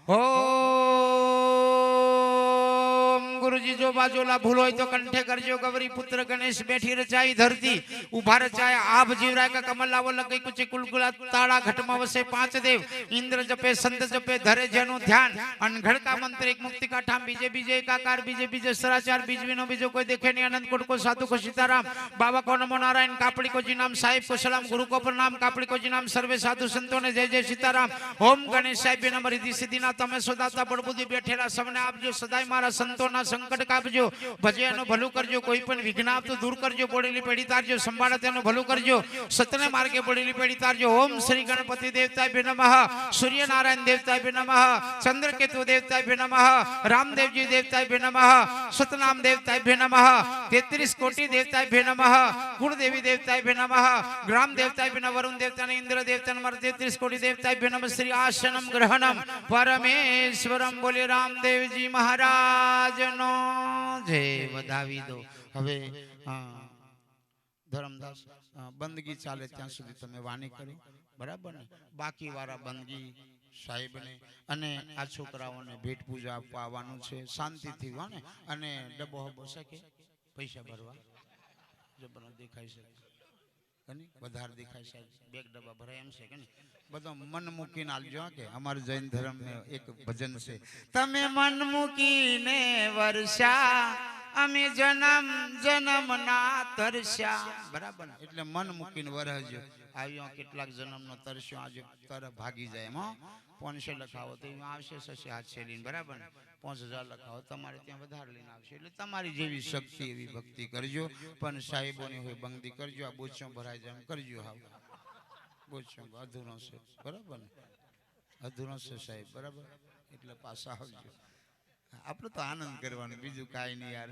હો गुरुजी जो बाजोला भूल हो तो कंठे करजो गौरी पुत्र गणेश बैठी रचाई धरती उभा रचाया आप जीवराय का कमल लावो लगे कुछ कुलकुला ताड़ा घटमा वसे पांच देव इंद्र जपे संत जपे धरे जनु ध्यान अनघड़ का मंत्र एक मुक्ति का ठाम बीजे बीजे एकाकार बीजे बीजे सराचार बीज विनो बीजो कोई देखे नहीं अनंत कोट को साधु को सीताराम बाबा को नमो नारायण कापड़ी को जी नाम साहिब को सलाम गुरु को प्रणाम कापड़ी को जी नाम सर्वे साधु संतों ने जय जय सीताराम ओम गणेश साहिब नम रिद्धि सिद्धिना तमे सदाता बड़बुद्धि बैठेला सबने आपजो सदाय मारा संतोना संकट कापजो भजे एनु भलू करजो कोई पण विघ्न आपतो दूर करजो बोडेली पेढ़ी तारजो संभाळे तेनु भलू करजो सतने मार्गे बोडेली पेढ़ी तारजो ओम श्री गणपति देवताय नमः सूर्य नारायण देवताय नमः चंद्रकेतु देवताय नमः रामदेव जी देवताय नमः सतनाम देवताय नमः 33 कोटि देवताय नमः कुलदेवी देवताय नमः ग्राम देवताय नमः वरुण देवताय इंद्र देवताय नमः 33 कोटि देवताय नमः श्री आसनम ग्रहणम परमेश्वरम बोले रामदेव जी महाराज नो जय વધાવી દો હવે ધર્મદાસ બંદગી ચાલે ત્યાં સુધી તમે વાણી કરી બરાબર ને બાકી વાળા બંદગી સાહેબને અને આ છોકરાઓને ભેટ પૂજા આપવા આવવાનું છે શાંતિથી વાને અને ડબ્બો હબો શકે પૈસા ભરવા જબરનો દેખાય છે કની વધારે દેખાય છે બેગ ડબ્બા ભરાય એમ છે કે નહીં બધો મન મૂકીને આલજો કે અમાર જૈન ધર્મ ને એક ભજન છે તમે મન મૂકીને વર્ષા અમે જન્મ જન્મ ના તરસ્યા બરાબર એટલે મન મૂકીને વરહજો આવ્યો કેટલાક જન્મનો તરસ્યો આજે તર ભાગી જાય એમાં 500 લખાવો તો એમાં આવશે સસે હાથ છેલીને બરાબર 5000 લખાવો તમારે ત્યાં વધારે લઈને આવશે એટલે તમારી જેવી શક્તિ એવી ભક્તિ કરજો પણ સાહેબોની હોય બંગદી કરજો આ બોચો ભરાઈ જાય એમ કરજો હાવ બોચો અધૂરો છે બરાબર ને અધૂરો છે સાહેબ બરાબર એટલે પાછા આવજો આપણે તો આનંદ કરવાનો બીજું કાઈ નહીં યાર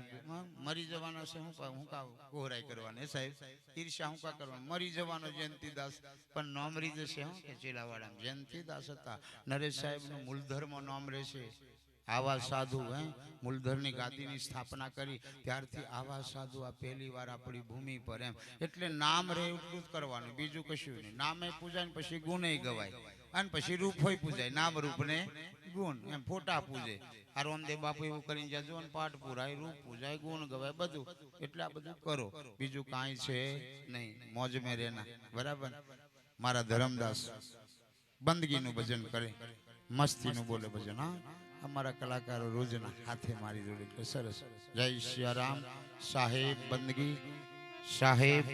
મરી જવાનો છે હું કા કોહરાઈ કરવાની સાહેબ ઈર્ષા હું કા કરવાનું મરી જવાનો જયંતીદાસ પણ નામ મરી જશે હું કે ચેલાવાડા જયંતીદાસ હતા નરેશ સાહેબનું મૂળધર્મ નામ રહેશે આવા સાધુ હે મૂળધરની ગાદીની સ્થાપના કરી ત્યારથી આવા સાધુ આ પહેલી વાર આપણી ભૂમિ પર એમ એટલે નામ રહે એટલું જ કરવાનું બીજું કશું નહીં નામે પૂજાય ને પછી ગુણે ગવાય અને પછી રૂપ હોય પૂજાય નામ રૂપને ગુણ એમ ફોટા પૂજે આ રામદેવ બાપુ એવું કરીને જજો ને પાઠ પુરાય રૂપ પૂજાય ગુણ ગવાય બધું એટલે આ બધું કરો બીજું કાંઈ છે નહીં મોજ મેં રહેના બરાબર મારા ધર્મદાસ બંદગીનું ભજન કરે મસ્તીનું બોલે ભજન હા અમારા કલાકારો રોજના હાથે મારી જોડે સરસ જય સિયારામ સાહેબ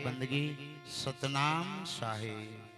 બંદગી સતનામ સાહેબ